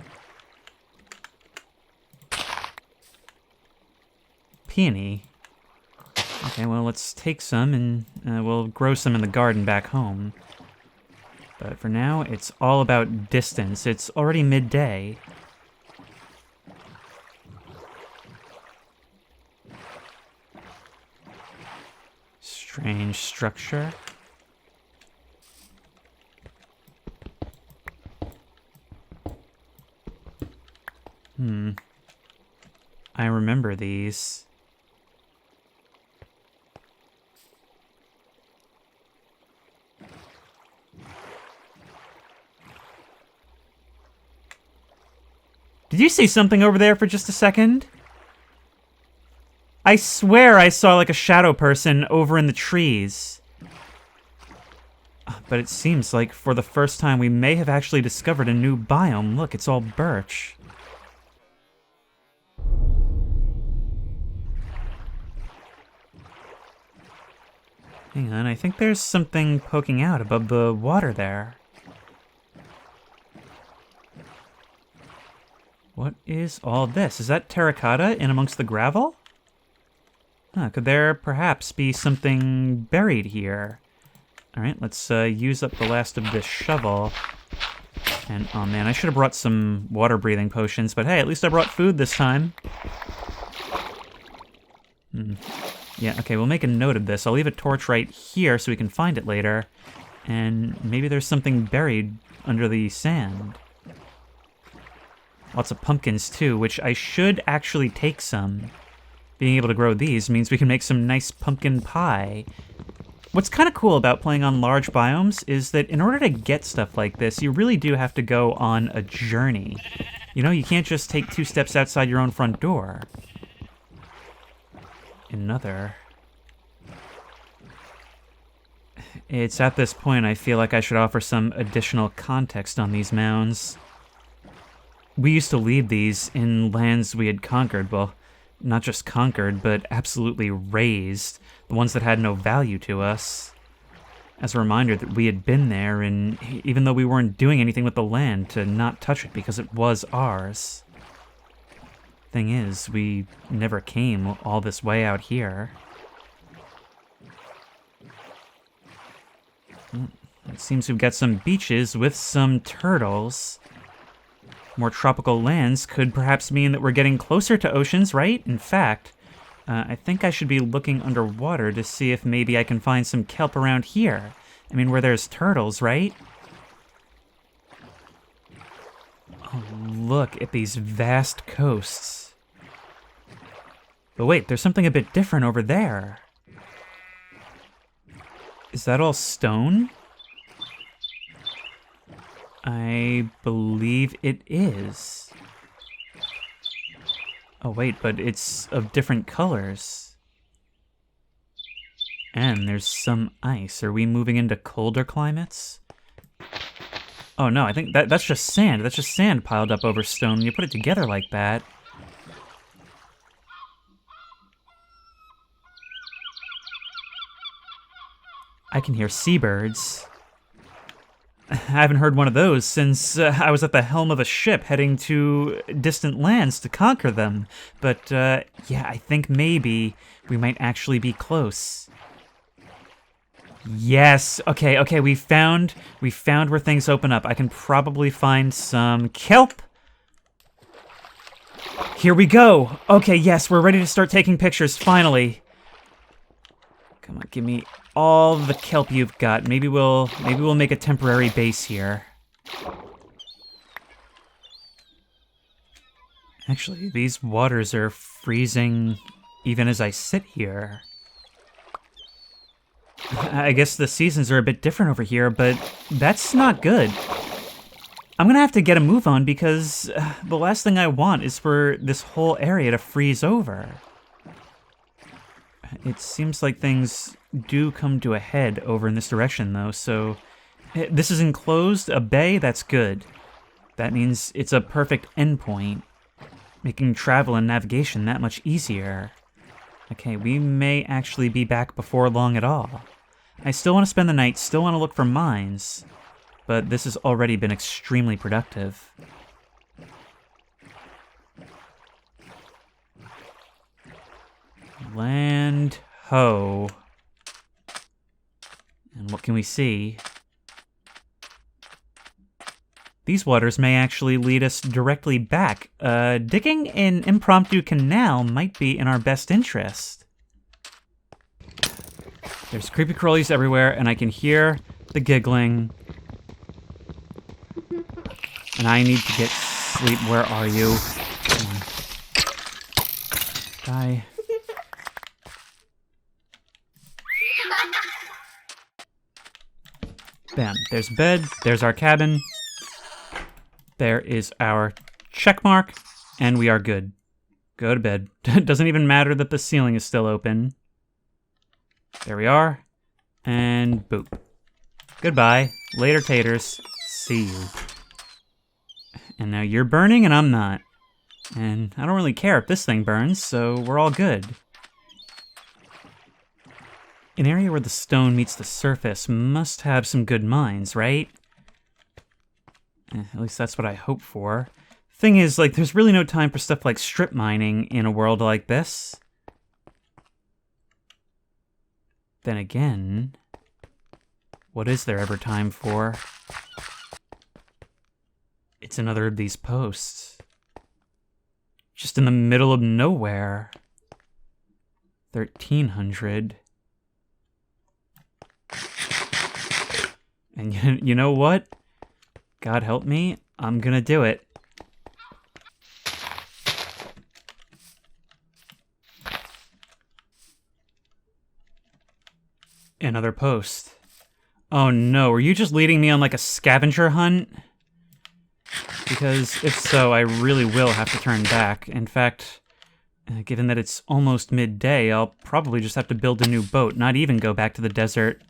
Peony. Okay, well, let's take some and we'll grow some in the garden back home. But for now, it's all about distance. It's already midday. Strange structure. I remember these. Did you see something over there for just a second? I swear I saw like a shadow person over in the trees. But it seems like for the first time we may have actually discovered a new biome. Look, it's all birch. Hang on, I think there's something poking out above the water there. What is all this? Is that terracotta in amongst the gravel? Could there perhaps be something buried here? Alright, let's use up the last of this shovel. And, oh man, I should have brought some water-breathing potions, but hey, at least I brought food this time. Yeah, okay, we'll make a note of this. I'll leave a torch right here so we can find it later. And maybe there's something buried under the sand. Lots of pumpkins, too, which I should actually take some. Being able to grow these means we can make some nice pumpkin pie. What's kind of cool about playing on large biomes is that in order to get stuff like this, you really do have to go on a journey. You know, you can't just take 2 steps outside your own front door. Another. It's at this point I feel like I should offer some additional context on these mounds. We used to leave these in lands we had conquered, well, not just conquered, but absolutely razed, the ones that had no value to us. As a reminder that we had been there, and even though we weren't doing anything with the land, to not touch it because it was ours. Thing is, we never came all this way out here. It seems we've got some beaches with some turtles. More tropical lands could perhaps mean that we're getting closer to oceans, right? In fact, I think I should be looking underwater to see if maybe I can find some kelp around here. I mean, where there's turtles, right? Oh, look at these vast coasts. But wait, there's something a bit different over there. Is that all stone? I believe it is. Oh wait, but it's of different colors. And there's some ice. Are we moving into colder climates? Oh no, I think that's just sand. That's just sand piled up over stone. You put it together like that. I can hear seabirds. I haven't heard one of those since I was at the helm of a ship heading to distant lands to conquer them. But, yeah, I think maybe we might actually be close. Yes! Okay, we found where things open up. I can probably find some kelp. Here we go! Okay, yes, we're ready to start taking pictures, finally. Come on, give me all the kelp you've got. Maybe we'll make a temporary base here. Actually, these waters are freezing even as I sit here. I guess the seasons are a bit different over here, but that's not good. I'm gonna have to get a move on because the last thing I want is for this whole area to freeze over. It seems like things do come to a head over in this direction, though, so... This is enclosed, a bay, that's good. That means it's a perfect endpoint, making travel and navigation that much easier. Okay, we may actually be back before long at all. I still want to spend the night, still want to look for mines, but this has already been extremely productive. Land ho. And what can we see? These waters may actually lead us directly back. Digging an impromptu canal might be in our best interest. There's creepy crawlies everywhere, and I can hear the giggling. And I need to get sleep. Where are you? Die. Bam. There's bed. There's our cabin. There is our check mark. And we are good. Go to bed. Doesn't even matter that the ceiling is still open. There we are. And boop. Goodbye. Later, taters. See you. And now you're burning and I'm not. And I don't really care if this thing burns, so we're all good. An area where the stone meets the surface must have some good mines, right? At least that's what I hope for. Thing is, like, there's really no time for stuff like strip mining in a world like this. Then again, what is there ever time for? It's another of these posts. Just in the middle of nowhere. 1,300. And you know what? God help me, I'm gonna do it. Another post. Oh no, were you just leading me on like a scavenger hunt? Because if so, I really will have to turn back. In fact, given that it's almost midday, I'll probably just have to build a new boat, not even go back to the desert.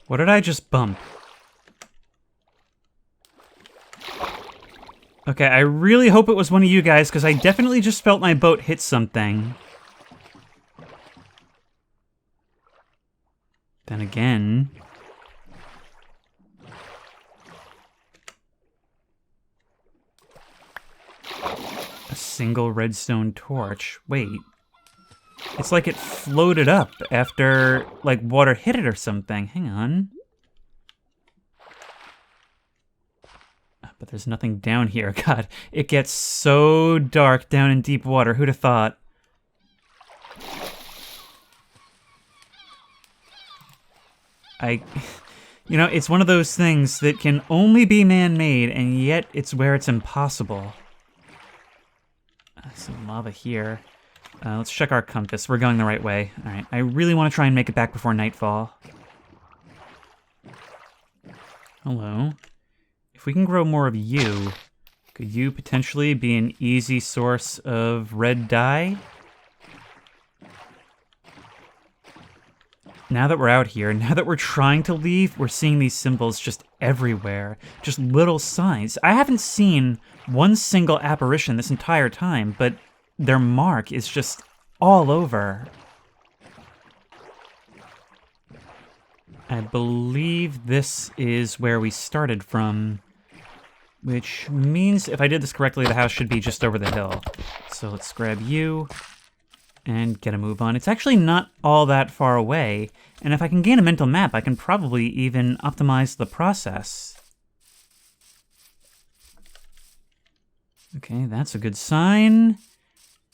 What did I just bump? Okay, I really hope it was one of you guys, because I definitely just felt my boat hit something. Then again... a single redstone torch. Wait. It's like it floated up after, like, water hit it or something. Hang on. But there's nothing down here. God, it gets so dark down in deep water. Who'd have thought? You know, it's one of those things that can only be man-made, and yet it's where it's impossible. Some lava here. Let's check our compass. We're going the right way. Alright, I really want to try and make it back before nightfall. Hello. If we can grow more of you, could you potentially be an easy source of red dye? Now that we're out here, now that we're trying to leave, we're seeing these symbols just everywhere. Just little signs. I haven't seen one single apparition this entire time, but their mark is just all over. I believe this is where we started from, which means if I did this correctly, the house should be just over the hill. So let's grab you and get a move on. It's actually not all that far away, and if I can gain a mental map, I can probably even optimize the process. Okay, that's a good sign.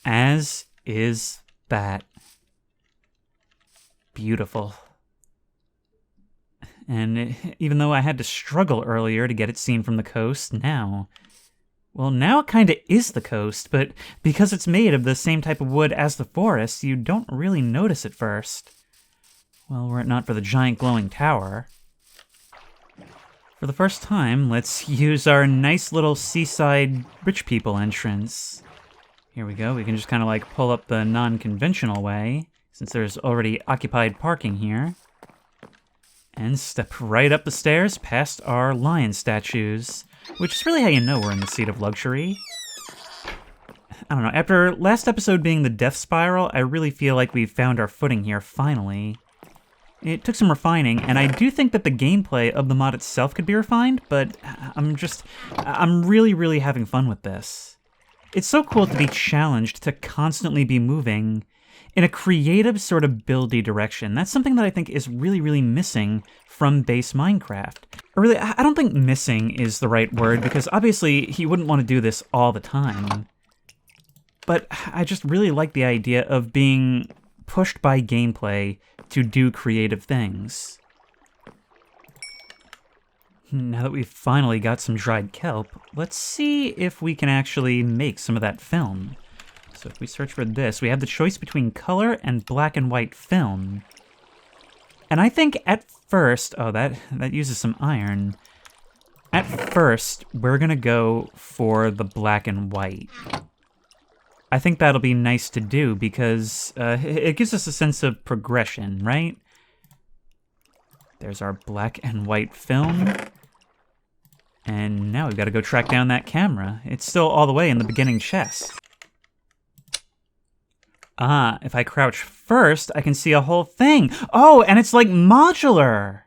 As is that. Beautiful. And even though I had to struggle earlier to get it seen from the coast, now it kind of is the coast, but because it's made of the same type of wood as the forest, you don't really notice at first. Well, were it not for the giant glowing tower. For the first time, let's use our nice little seaside rich people entrance. Here we go, we can just kind of like pull up the non-conventional way, since there's already occupied parking here. And step right up the stairs past our lion statues, which is really how you know we're in the seat of luxury. I don't know, after last episode being the death spiral, I really feel like we've found our footing here, finally. It took some refining, and I do think that the gameplay of the mod itself could be refined, but I'm really, really having fun with this. It's so cool to be challenged to constantly be moving in a creative sort of buildy direction. That's something that I think is really, really missing from base Minecraft. Or really, I don't think missing is the right word, because obviously he wouldn't want to do this all the time. But I just really like the idea of being pushed by gameplay to do creative things. Now that we've finally got some dried kelp, let's see if we can actually make some of that film. So if we search for this, we have the choice between color and black and white film. And I think at first, oh, that uses some iron. At first, we're gonna go for the black and white. I think that'll be nice to do because it gives us a sense of progression, right? There's our black and white film. And now we've got to go track down that camera. It's still all the way in the beginning chest. Ah, if I crouch first, I can see a whole thing. Oh, and it's like modular.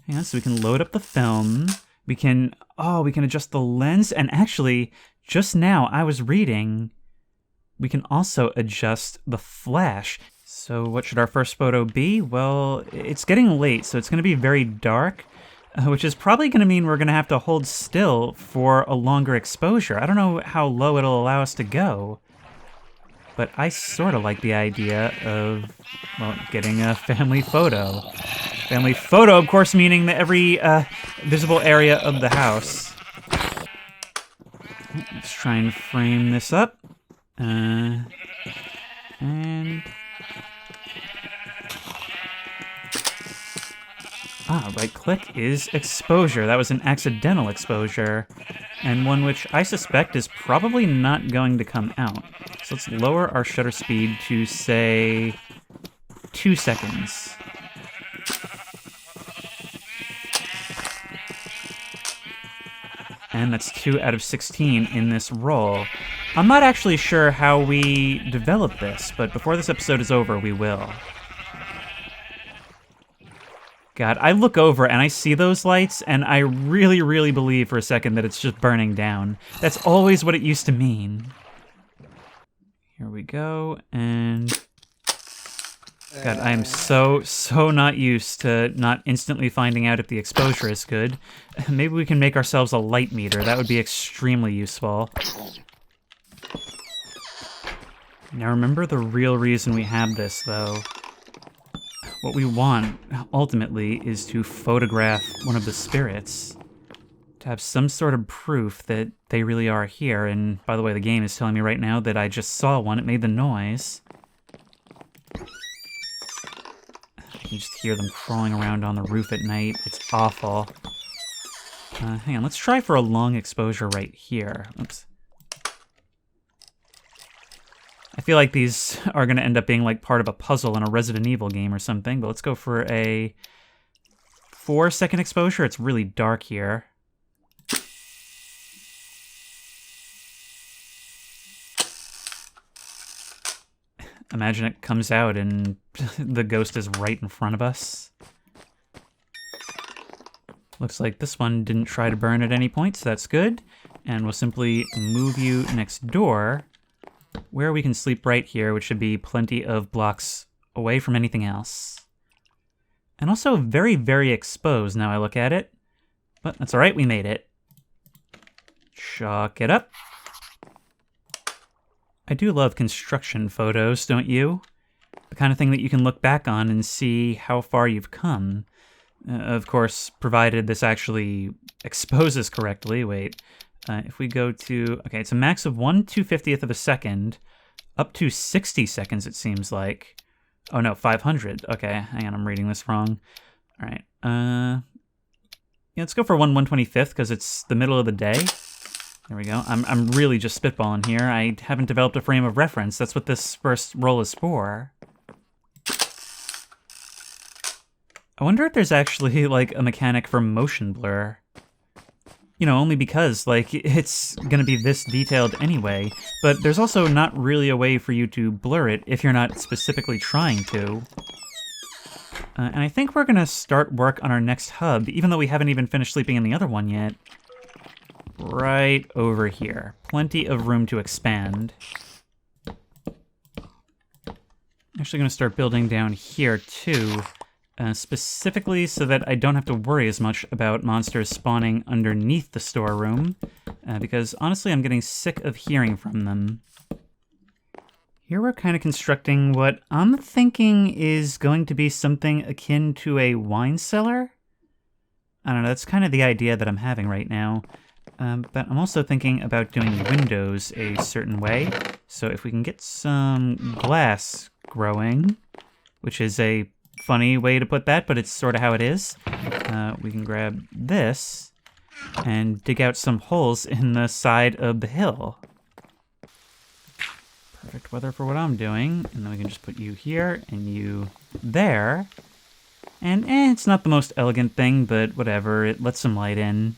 Yeah, so we can load up the film. We can adjust the lens. And actually, just now I was reading, we can also adjust the flash. So what should our first photo be? Well, it's getting late, so it's going to be very dark. which is probably going to mean we're going to have to hold still for a longer exposure. I don't know how low it'll allow us to go, but I sort of like the idea of, well, getting a family photo. Family photo, of course, meaning that every visible area of the house. Let's try and frame this up. And right click is exposure. That was an accidental exposure, and one which I suspect is probably not going to come out. So let's lower our shutter speed to, say, 2 seconds. And that's 2 out of 16 in this roll. I'm not actually sure how we develop this, but before this episode is over, we will. God, I look over and I see those lights, and I really, really believe for a second that it's just burning down. That's always what it used to mean. Here we go, and... God, I am so not used to not instantly finding out if the exposure is good. Maybe we can make ourselves a light meter. That would be extremely useful. Now remember the real reason we have this, though. What we want, ultimately, is to photograph one of the spirits. To have some sort of proof that they really are here. And, by the way, the game is telling me right now that I just saw one. It made the noise. You can just hear them crawling around on the roof at night. It's awful. Hang on, let's try for a long exposure right here. Oops. I feel like these are going to end up being like part of a puzzle in a Resident Evil game or something, but let's go for a 4-second exposure. It's really dark here. Imagine it comes out and the ghost is right in front of us. Looks like this one didn't try to burn at any point, so that's good. And we'll simply move you next door, where we can sleep right here, which should be plenty of blocks away from anything else. And also very, very exposed now I look at it. But that's alright, we made it. Chalk it up. I do love construction photos, don't you? The kind of thing that you can look back on and see how far you've come. Of course, provided this actually exposes correctly. Wait, if we go to... Okay, it's a max of 1/250th of a second, up to 60 seconds, it seems like. Oh no, 500. Okay, hang on, I'm reading this wrong. All right, yeah, let's go for 1/125th, because it's the middle of the day. There we go. I'm really just spitballing here. I haven't developed a frame of reference. That's what this first roll is for. I wonder if there's actually, like, a mechanic for motion blur. You know, only because, like, it's gonna be this detailed anyway, but there's also not really a way for you to blur it if you're not specifically trying to. And I think we're gonna start work on our next hub, even though we haven't even finished sleeping in the other one yet. Right over here. Plenty of room to expand. Actually going to start building down here too, specifically so that I don't have to worry as much about monsters spawning underneath the storeroom, because honestly I'm getting sick of hearing from them. Here we're kind of constructing what I'm thinking is going to be something akin to a wine cellar. I don't know, that's kind of the idea that I'm having right now. But I'm also thinking about doing windows a certain way. So if we can get some glass growing, which is a funny way to put that, but it's sort of how it is, we can grab this and dig out some holes in the side of the hill. Perfect weather for what I'm doing. And then we can just put you here and you there. And it's not the most elegant thing, but whatever, it lets some light in.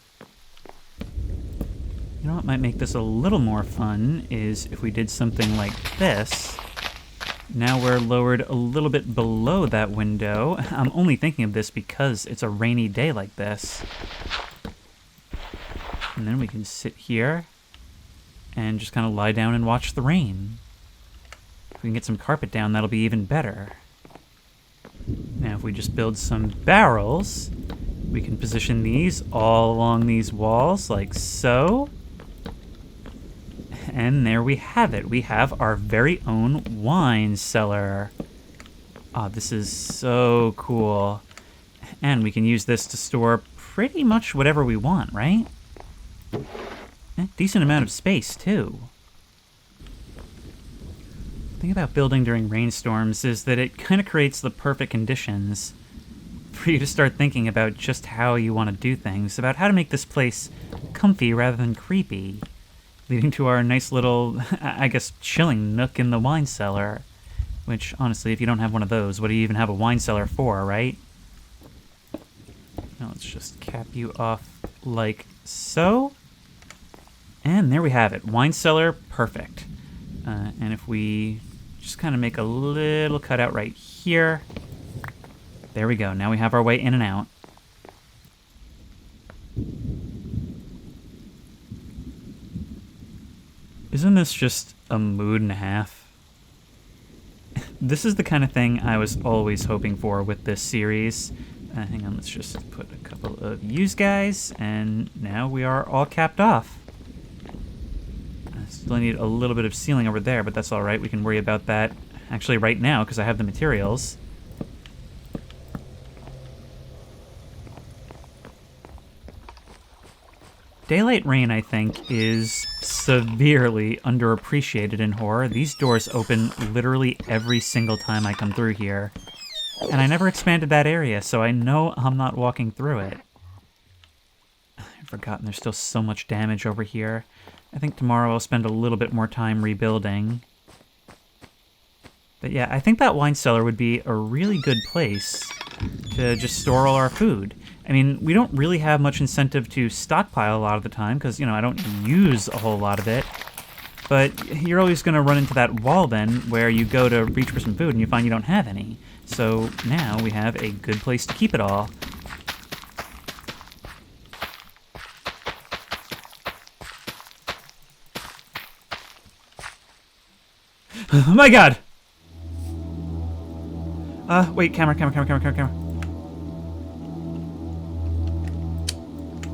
You know what might make this a little more fun is if we did something like this. Now we're lowered a little bit below that window. I'm only thinking of this because it's a rainy day like this. And then we can sit here and just kind of lie down and watch the rain. If we can get some carpet down, that'll be even better. Now if we just build some barrels, We can position these all along these walls, like so. And there we have it. We have our very own wine cellar. Oh, this is so cool. And we can use this to store pretty much whatever we want, right? Decent amount of space, too. The thing about building during rainstorms is that it kind of creates the perfect conditions for you to start thinking about just how you want to do things, about how to make this place comfy rather than creepy, leading to our nice little, I guess, chilling nook in the wine cellar. Which, honestly, if you don't have one of those, what do you even have a wine cellar for, right? Now let's just cap you off like so. And there we have it. Wine cellar, perfect. And if we just kind of make a little cutout right here. There we go. Now we have our way in and out. Isn't this just a mood and a half? This is the kind of thing I was always hoping for with this series. Hang on, let's just put a couple of use guys, and now we are all capped off. I still need a little bit of ceiling over there, but that's all right. We can worry about that actually right now because I have the materials. Daylight rain, I think, is severely underappreciated in horror. These doors open literally every single time I come through here. And I never expanded that area, so I know I'm not walking through it. I've forgotten there's still so much damage over here. I think tomorrow I'll spend a little bit more time rebuilding. But yeah, I think that wine cellar would be a really good place to just store all our food. I mean, we don't really have much incentive to stockpile a lot of the time because, you know, I don't use a whole lot of it. But you're always going to run into that wall then where you go to reach for some food and you find you don't have any. So now we have a good place to keep it all. Oh my god! Wait, camera.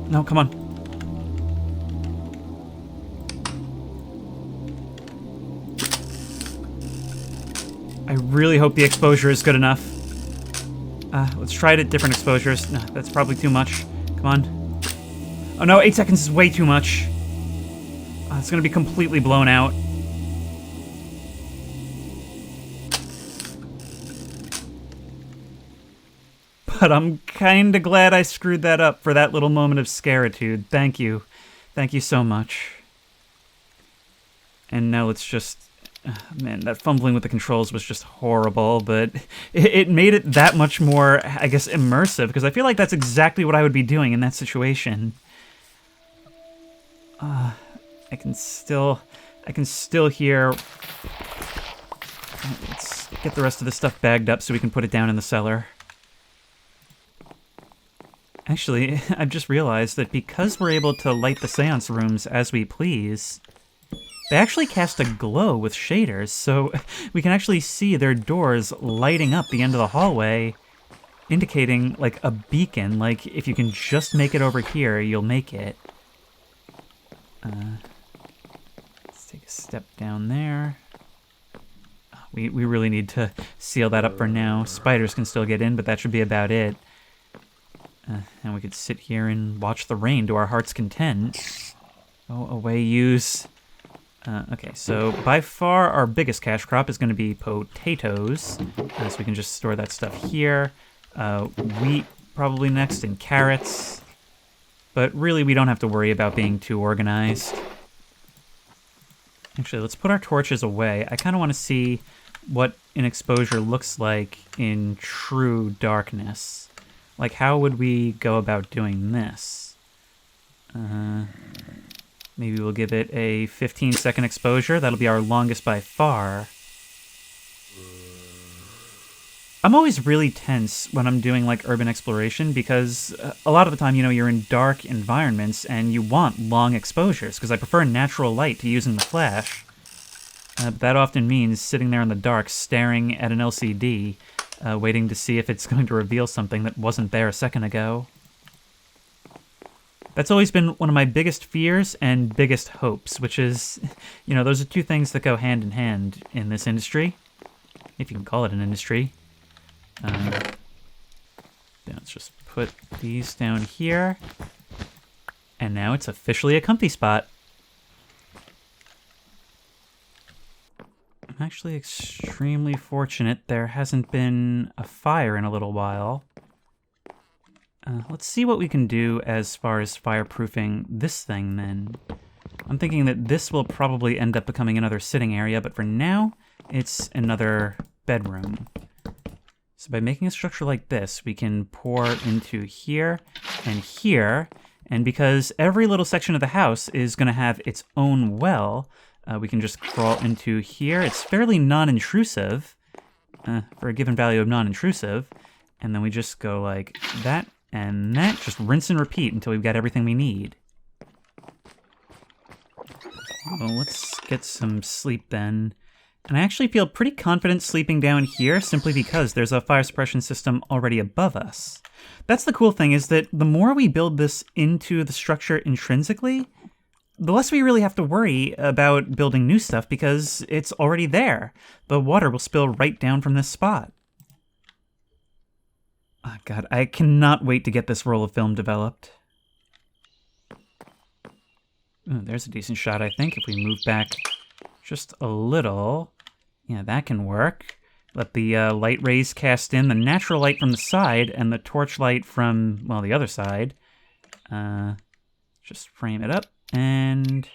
No, come on. I really hope the exposure is good enough. Let's try it at different exposures. No, that's probably too much. Come on. Oh no, 8 seconds is way too much. It's gonna be completely blown out. But I'm kinda glad I screwed that up for that little moment of scaritude. Thank you. Thank you so much. And now let's just... man, that fumbling with the controls was just horrible, but it made it that much more, I guess, immersive, because I feel like that's exactly what I would be doing in that situation. I can still hear... Let's get the rest of this stuff bagged up so we can put it down in the cellar. Actually, I've just realized that because we're able to light the seance rooms as we please, they actually cast a glow with shaders, so we can actually see their doors lighting up the end of the hallway, indicating, like, a beacon, like, if you can just make it over here, you'll make it. Let's take a step down there. We really need to seal that up for now. Spiders can still get in, but that should be about it. And we could sit here and watch the rain to our heart's content. Oh, away, use. Okay, so by far our biggest cash crop is going to be potatoes. So we can just store that stuff here. Wheat probably next, and carrots. But really, we don't have to worry about being too organized. Actually, let's put our torches away. I kind of want to see what an exposure looks like in true darkness. Like, how would we go about doing this? Maybe we'll give it a 15-second exposure. That'll be our longest by far. I'm always really tense when I'm doing, like, urban exploration because a lot of the time, you know, you're in dark environments and you want long exposures because I prefer natural light to using the flash. But that often means sitting there in the dark staring at an LCD, waiting to see if it's going to reveal something that wasn't there a second ago. That's always been one of my biggest fears and biggest hopes, which is, those are two things that go hand in hand in this industry, if you can call it an industry. Let's just put these down here, and now it's officially a comfy spot. I'm actually extremely fortunate there hasn't been a fire in a little while. Let's see what we can do as far as fireproofing this thing, then. I'm thinking that this will probably end up becoming another sitting area, but for now, it's another bedroom. So by making a structure like this, we can pour into here, and because every little section of the house is going to have its own well, we can just crawl into here. It's fairly non-intrusive, for a given value of non-intrusive, and then we just go like that, and that, just rinse and repeat until we've got everything we need. Well, let's get some sleep then. And I actually feel pretty confident sleeping down here simply because there's a fire suppression system already above us. That's the cool thing, is that the more we build this into the structure intrinsically, the less we really have to worry about building new stuff because it's already there. The water will spill right down from this spot. Oh god, I cannot wait to get this roll of film developed. Ooh, there's a decent shot, I think, if we move back just a little. Yeah, that can work. Let the light rays cast in the natural light from the side and the torch light from, well, the other side. Just frame it up, and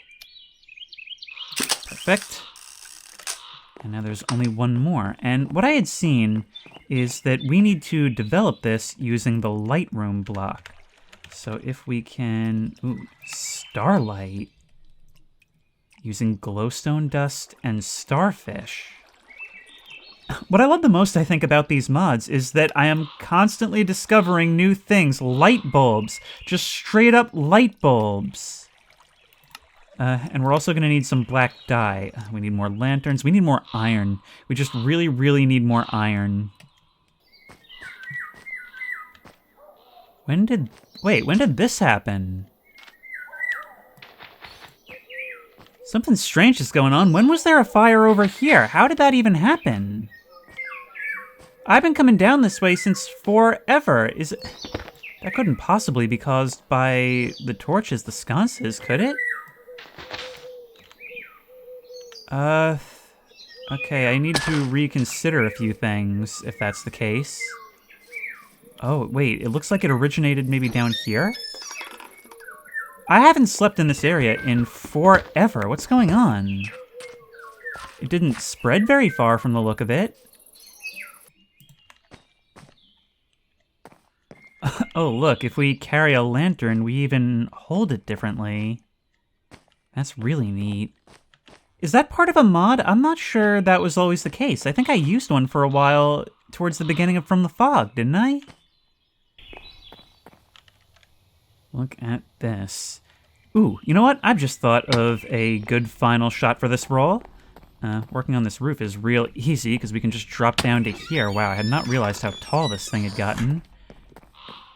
perfect. And now there's only one more. And what I had seen is that we need to develop this using the Lightroom block. So if we can... Ooh, starlight. Using glowstone dust and starfish. What I love the most, I think, about these mods is that I am constantly discovering new things. Light bulbs. Just straight up light bulbs. And we're also going to need some black dye. We need more lanterns. We need more iron. We just really, really need more iron. When did this happen? Something strange is going on. When was there a fire over here? How did that even happen? I've been coming down this way since forever. That couldn't possibly be caused by the torches, the sconces, could it? Okay, I need to reconsider a few things, if that's the case. Oh, wait, it looks like it originated maybe down here? I haven't slept in this area in forever. What's going on? It didn't spread very far from the look of it. Oh, look, if we carry a lantern, we even hold it differently. That's really neat. Is that part of a mod? I'm not sure that was always the case. I think I used one for a while towards the beginning of From the Fog, didn't I? Look at this. Ooh, you know what? I've just thought of a good final shot for this roll. Working on this roof is real easy because we can just drop down to here. Wow, I had not realized how tall this thing had gotten.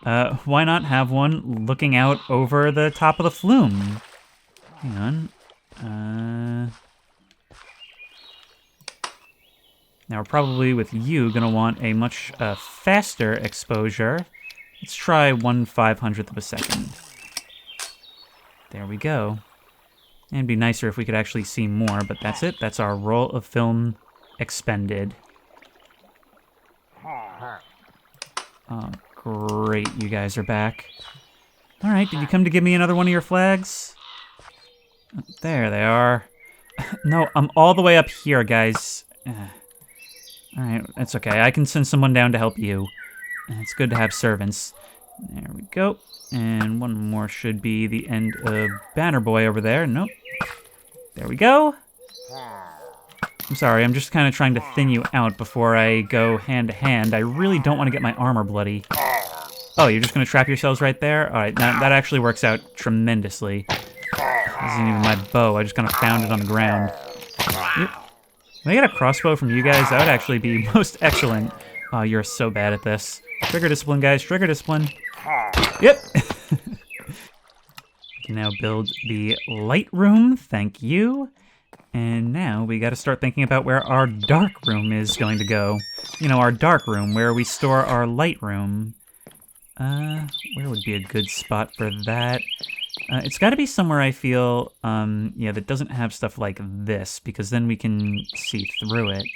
Why not have one looking out over the top of the flume? Hang on. Now we're probably, with you, gonna want a much faster exposure. Let's try 1/500th of a second. There we go. And it'd be nicer if we could actually see more, but that's it. That's our roll of film expended. Oh, great, you guys are back. Alright, did you come to give me another one of your flags? There they are. No, I'm all the way up here, guys. Alright, that's okay. I can send someone down to help you. It's good to have servants. There we go. And one more should be the end of Banner Boy over there. Nope. There we go. I'm sorry, I'm just kind of trying to thin you out before I go hand to hand. I really don't want to get my armor bloody. Oh, you're just going to trap yourselves right there? Alright, that actually works out tremendously. This isn't even my bow, I just kind of found it on the ground. Yep. Can I get a crossbow from you guys? That would actually be most excellent. Oh, you're so bad at this. Trigger discipline, guys. Trigger discipline. Yep. Can now build the light room, thank you. And now we gotta start thinking about where our dark room is going to go. You know, our dark room, where we store our light room. Where would be a good spot for that? It's gotta be somewhere I feel, yeah, that doesn't have stuff like this, because then we can see through it.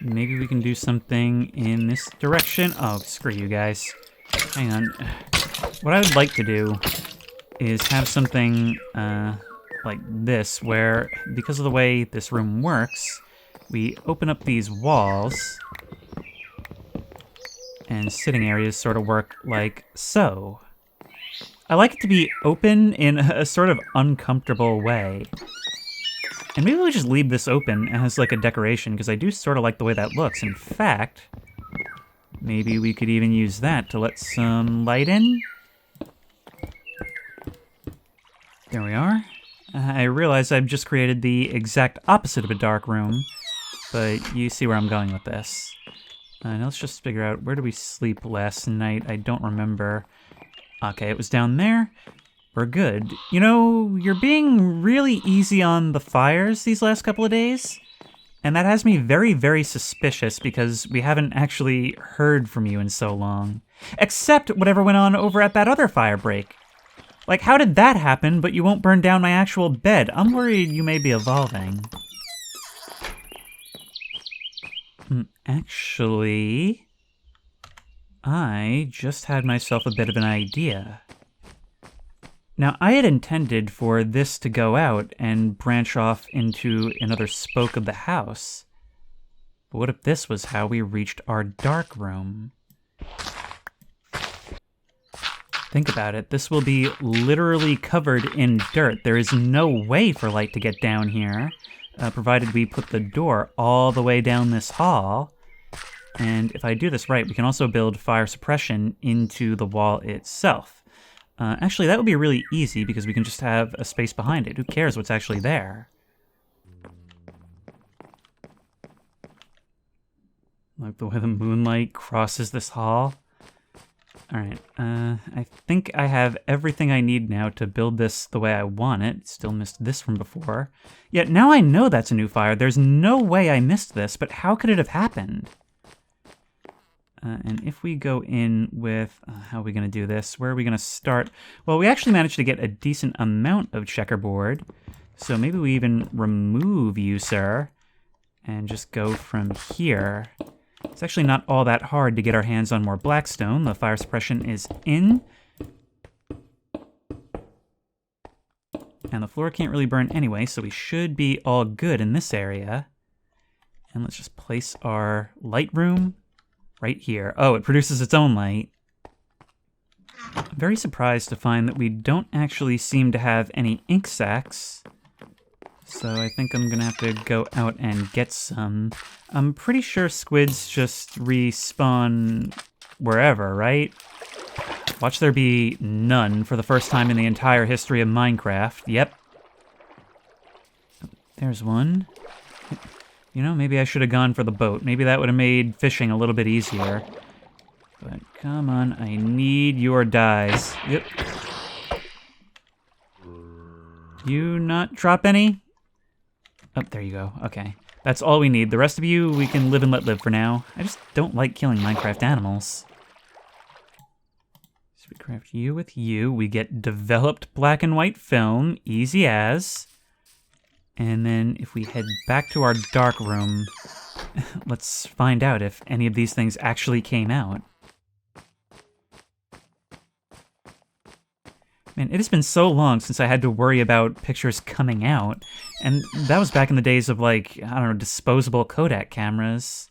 Maybe we can do something in this direction. Oh, screw you guys. Hang on. What I would like to do is have something like this, where, because of the way this room works, we open up these walls, and sitting areas sort of work like so. I like it to be open in a sort of uncomfortable way. And maybe we'll just leave this open as like a decoration, because I do sort of like the way that looks. In fact, maybe we could even use that to let some light in. There we are. I realize I've just created the exact opposite of a dark room, but you see where I'm going with this. Now let's just figure out, where did we sleep last night? I don't remember. Okay, it was down there. We're good. You know, you're being really easy on the fires these last couple of days, and that has me very, very suspicious, because we haven't actually heard from you in so long. Except whatever went on over at that other fire break. Like, how did that happen, but you won't burn down my actual bed? I'm worried you may be evolving. Actually, I just had myself a bit of an idea. Now, I had intended for this to go out and branch off into another spoke of the house. But what if this was how we reached our dark room? Think about it. This will be literally covered in dirt. There is no way for light to get down here, provided we put the door all the way down this hall. And if I do this right, we can also build fire suppression into the wall itself. Actually, that would be really easy, because we can just have a space behind it. Who cares what's actually there? Like the way the moonlight crosses this hall. Alright, I think I have everything I need now to build this the way I want it. Still missed this from before. Yet now I know that's a new fire. There's no way I missed this, but how could it have happened? And if we go in with, how are we going to do this? Where are we going to start? Well, we actually managed to get a decent amount of checkerboard. So maybe we even remove you, sir, and just go from here. It's actually not all that hard to get our hands on more blackstone. The fire suppression is in. And the floor can't really burn anyway, so we should be all good in this area. And let's just place our light room right here. Oh, it produces its own light. I'm very surprised to find that we don't actually seem to have any ink sacs. So I think I'm gonna have to go out and get some. I'm pretty sure squids just respawn wherever, right? Watch there be none for the first time in the entire history of Minecraft. Yep. There's one. You know, maybe I should have gone for the boat. Maybe that would have made fishing a little bit easier. But come on, I need your dyes. Yep. You not drop any? Oh, there you go. Okay. That's all we need. The rest of you, we can live and let live for now. I just don't like killing Minecraft animals. So we craft you with you. We get developed black and white film. Easy as. And then if we head back to our dark room, let's find out if any of these things actually came out. Man, it has been so long since I had to worry about pictures coming out. And that was back in the days of, like, I don't know, disposable Kodak cameras.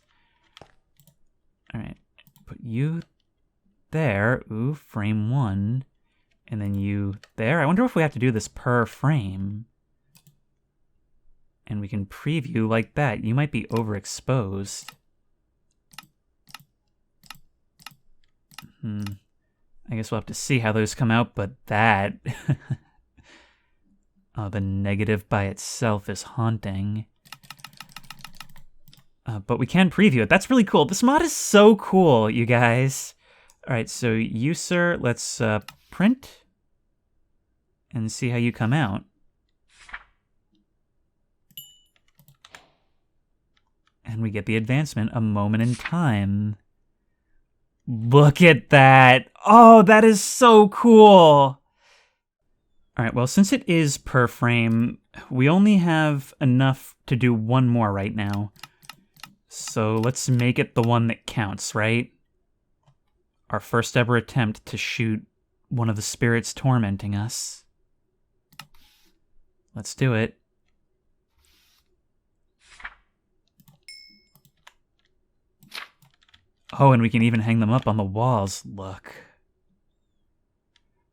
Alright, put you there. Ooh, frame 1. And then you there. I wonder if we have to do this per frame. And we can preview like that. You might be overexposed. I guess we'll have to see how those come out, but that... oh, the negative by itself is haunting. But we can preview it. That's really cool. This mod is so cool, you guys. All right, so you, sir, let's print and see how you come out. And we get the advancement, a moment in time. Look at that. Oh, that is so cool. All right, well, since it is per frame, we only have enough to do one more right now. So let's make it the one that counts, right? Our first ever attempt to shoot one of the spirits tormenting us. Let's do it. Oh, and we can even hang them up on the walls. Look.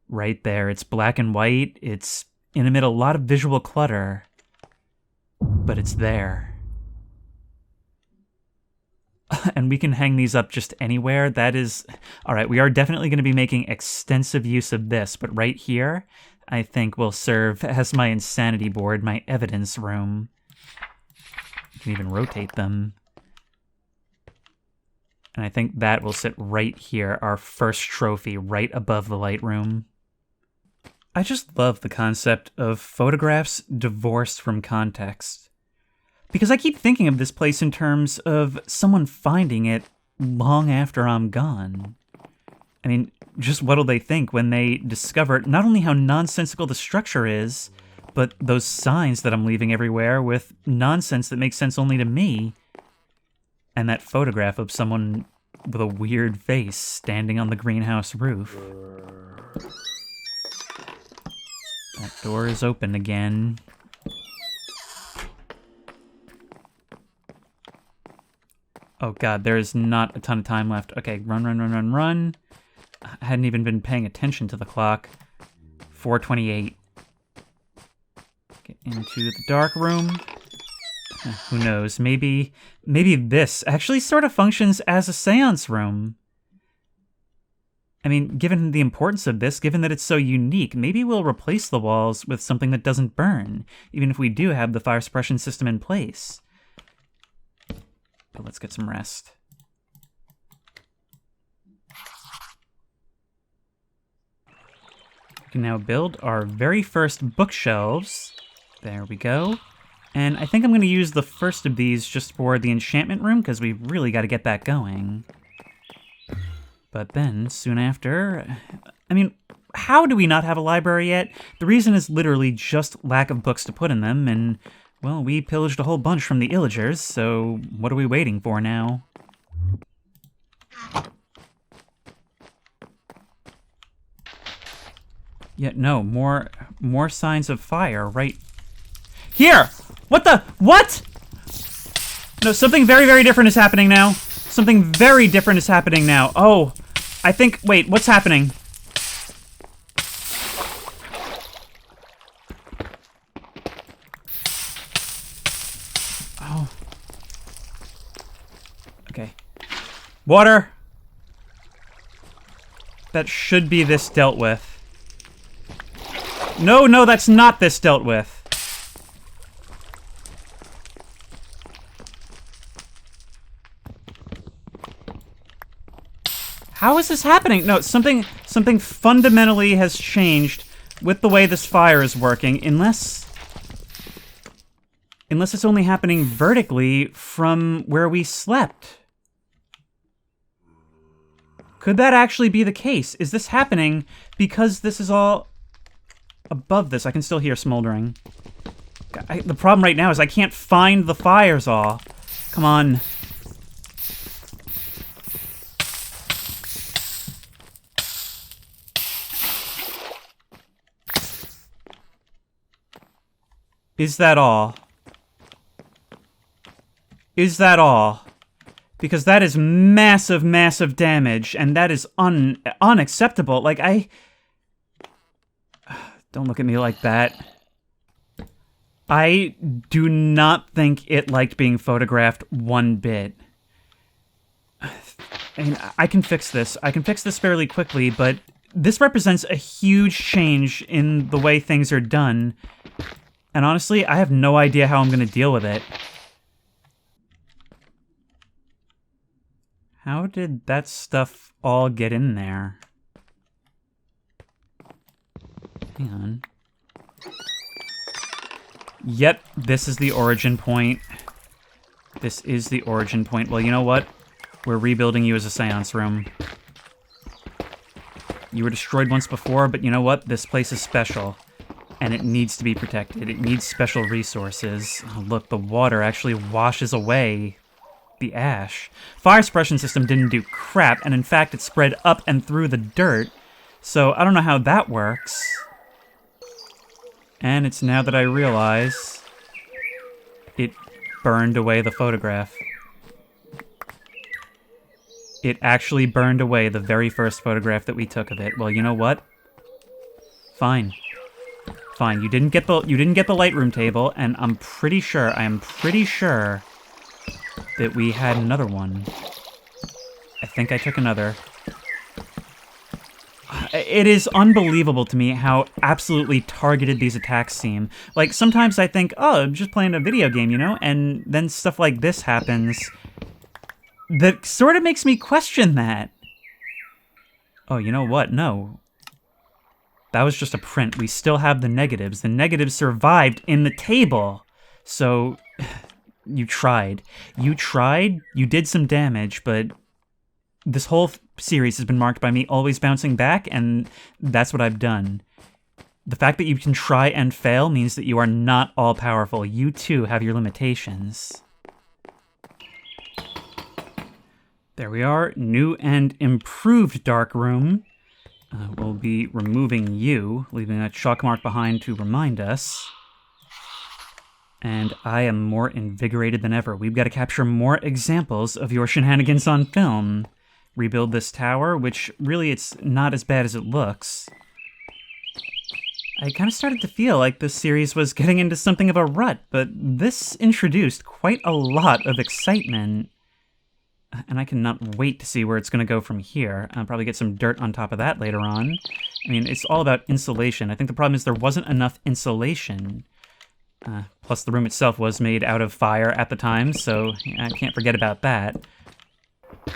Right there. It's black and white. It's amid a lot of visual clutter. But it's there. And we can hang these up just anywhere. That is... Alright, we are definitely going to be making extensive use of this. But right here, I think will serve as my insanity board, my evidence room. You can even rotate them. And I think that will sit right here, our first trophy, right above the light room. I just love the concept of photographs divorced from context. Because I keep thinking of this place in terms of someone finding it long after I'm gone. I mean, just what'll they think when they discover not only how nonsensical the structure is, but those signs that I'm leaving everywhere with nonsense that makes sense only to me. And that photograph of someone with a weird face standing on the greenhouse roof. That door is open again. Oh god, there is not a ton of time left. Okay, run, run, run, run, run. I hadn't even been paying attention to the clock. 4:28. Get into the dark room. Who knows? Maybe this actually sort of functions as a seance room. I mean, given the importance of this, given that it's so unique, maybe we'll replace the walls with something that doesn't burn, even if we do have the fire suppression system in place. But let's get some rest. We can now build our very first bookshelves. There we go. And I think I'm going to use the first of these just for the enchantment room, because we really got to get that going. But then, soon after... I mean, how do we not have a library yet? The reason is literally just lack of books to put in them, and, well, we pillaged a whole bunch from the Illagers, so what are we waiting for now? Yet no, more signs of fire right here! What the? What? No, something very, very different is happening now. Something very different is happening now. Oh, I think... Wait, what's happening? Oh. Okay. Water! That should be this dealt with. No, no, that's not this dealt with. How is this happening? No, something fundamentally has changed with the way this fire is working, unless it's only happening vertically from where we slept. Could that actually be the case? Is this happening because this is all above this? I can still hear smoldering. The problem right now is I can't find the fires all. Come on. Is that all? Is that all? Because that is massive, massive damage, and that is unacceptable. Like, Don't look at me like that. I do not think it liked being photographed one bit. I mean, I can fix this. I can fix this fairly quickly, but this represents a huge change in the way things are done. And honestly, I have no idea how I'm going to deal with it. How did that stuff all get in there? Hang on. Yep, this is the origin point. This is the origin point. Well, you know what? We're rebuilding you as a seance room. You were destroyed once before, but you know what? This place is special. And it needs to be protected. It needs special resources. Oh, look, the water actually washes away the ash. Fire suppression system didn't do crap, and in fact, it spread up and through the dirt. So I don't know how that works. And it's now that I realize it burned away the photograph. It actually burned away the very first photograph that we took of it. Well, you know what? Fine. Fine. You didn't get the Lightroom table, and I am pretty sure that we had another one. I think I took another. It is unbelievable to me how absolutely targeted these attacks seem. Like, sometimes I think, oh, I'm just playing a video game, you know? And then stuff like this happens that sort of makes me question that. Oh, you know what? No. That was just a print. We still have the negatives. The negatives survived in the table. So, you tried. You did some damage, but this whole series has been marked by me always bouncing back, and that's what I've done. The fact that you can try and fail means that you are not all-powerful. You, too, have your limitations. There we are. New and improved dark room. We'll be removing you, leaving a chalk mark behind to remind us. And I am more invigorated than ever. We've got to capture more examples of your shenanigans on film. Rebuild this tower, which really it's not as bad as it looks. I kind of started to feel like this series was getting into something of a rut, but this introduced quite a lot of excitement. And I cannot wait to see where it's going to go from here. I'll probably get some dirt on top of that later on. I mean, it's all about insulation. I think the problem is there wasn't enough insulation. Plus the room itself was made out of fire at the time, so I can't forget about that.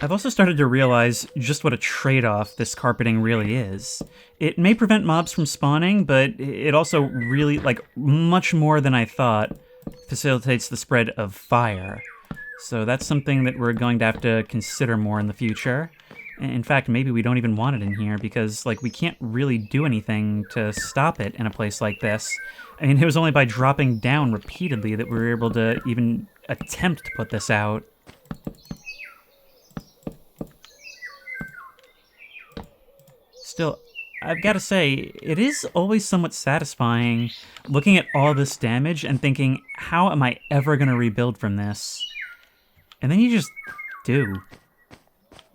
I've also started to realize just what a trade-off this carpeting really is. It may prevent mobs from spawning, but it also really, like, much more than I thought, facilitates the spread of fire. So that's something that we're going to have to consider more in the future. In fact, maybe we don't even want it in here because, like, we can't really do anything to stop it in a place like this. I mean, it was only by dropping down repeatedly that we were able to even attempt to put this out. Still, I've got to say, it is always somewhat satisfying looking at all this damage and thinking, how am I ever going to rebuild from this? And then you just do.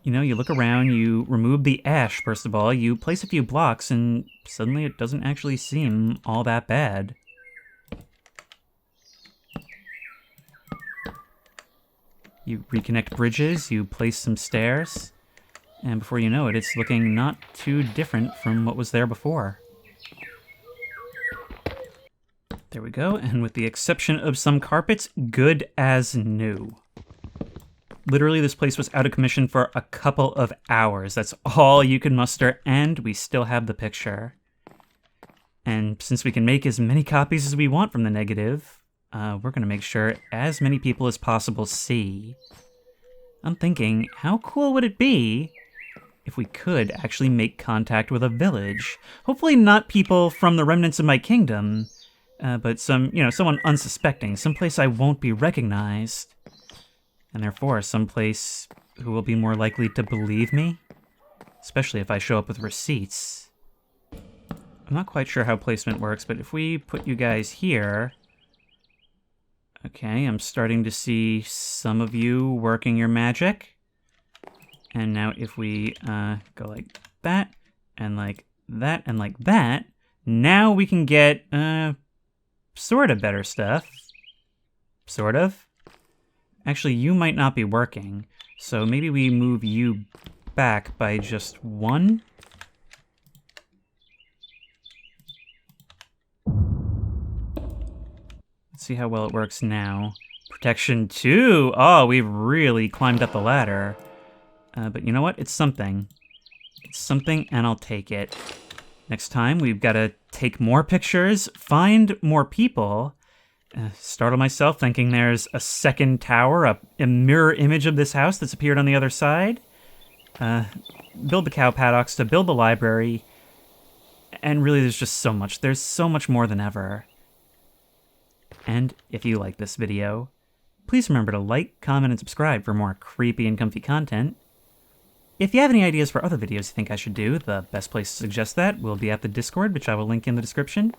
You know, you look around, you remove the ash, first of all, you place a few blocks, and suddenly it doesn't actually seem all that bad. You reconnect bridges, you place some stairs, and before you know it, it's looking not too different from what was there before. There we go, and with the exception of some carpets, good as new. Literally, this place was out of commission for a couple of hours. That's all you can muster, and we still have the picture. And since we can make as many copies as we want from the negative, we're going to make sure as many people as possible see. I'm thinking, how cool would it be if we could actually make contact with a village? Hopefully not people from the remnants of my kingdom, but someone unsuspecting, someplace I won't be recognized. And therefore, someplace who will be more likely to believe me, especially if I show up with receipts. I'm not quite sure how placement works, but if we put you guys here... Okay, I'm starting to see some of you working your magic. And now if we go like that, and like that, and like that, now we can get sort of better stuff. Sort of. Actually, you might not be working, so maybe we move you back by just one. Let's see how well it works now. Protection 2! Oh, we've really climbed up the ladder. But you know what? It's something. It's something, and I'll take it. Next time, we've got to take more pictures, find more people, startle myself thinking there's a second tower, a mirror image of this house that's appeared on the other side, build the cow paddocks to build the library, and really there's just so much. There's so much more than ever. And if you like this video, please remember to like, comment, and subscribe for more creepy and comfy content. If you have any ideas for other videos you think I should do, the best place to suggest that will be at the Discord, which I will link in the description.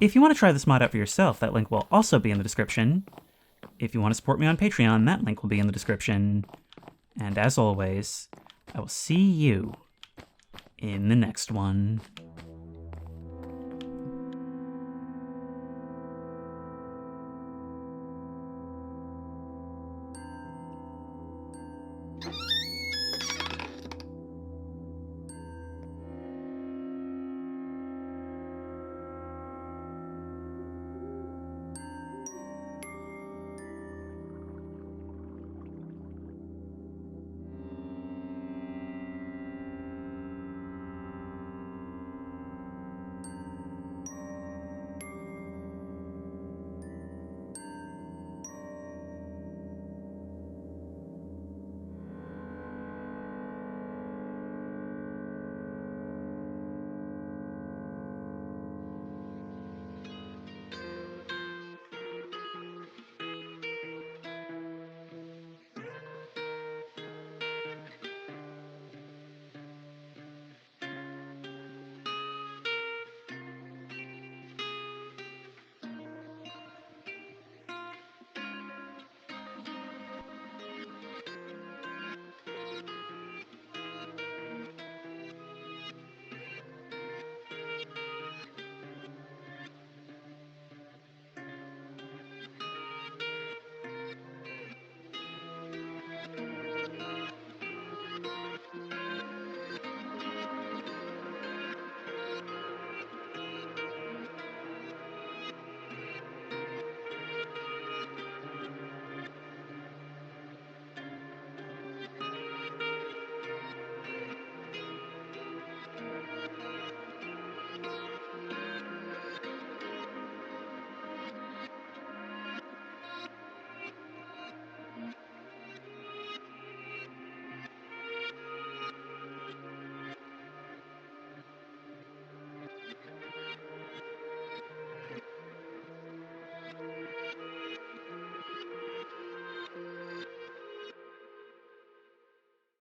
If you want to try this mod out for yourself, that link will also be in the description. If you want to support me on Patreon, that link will be in the description. And as always, I will see you in the next one.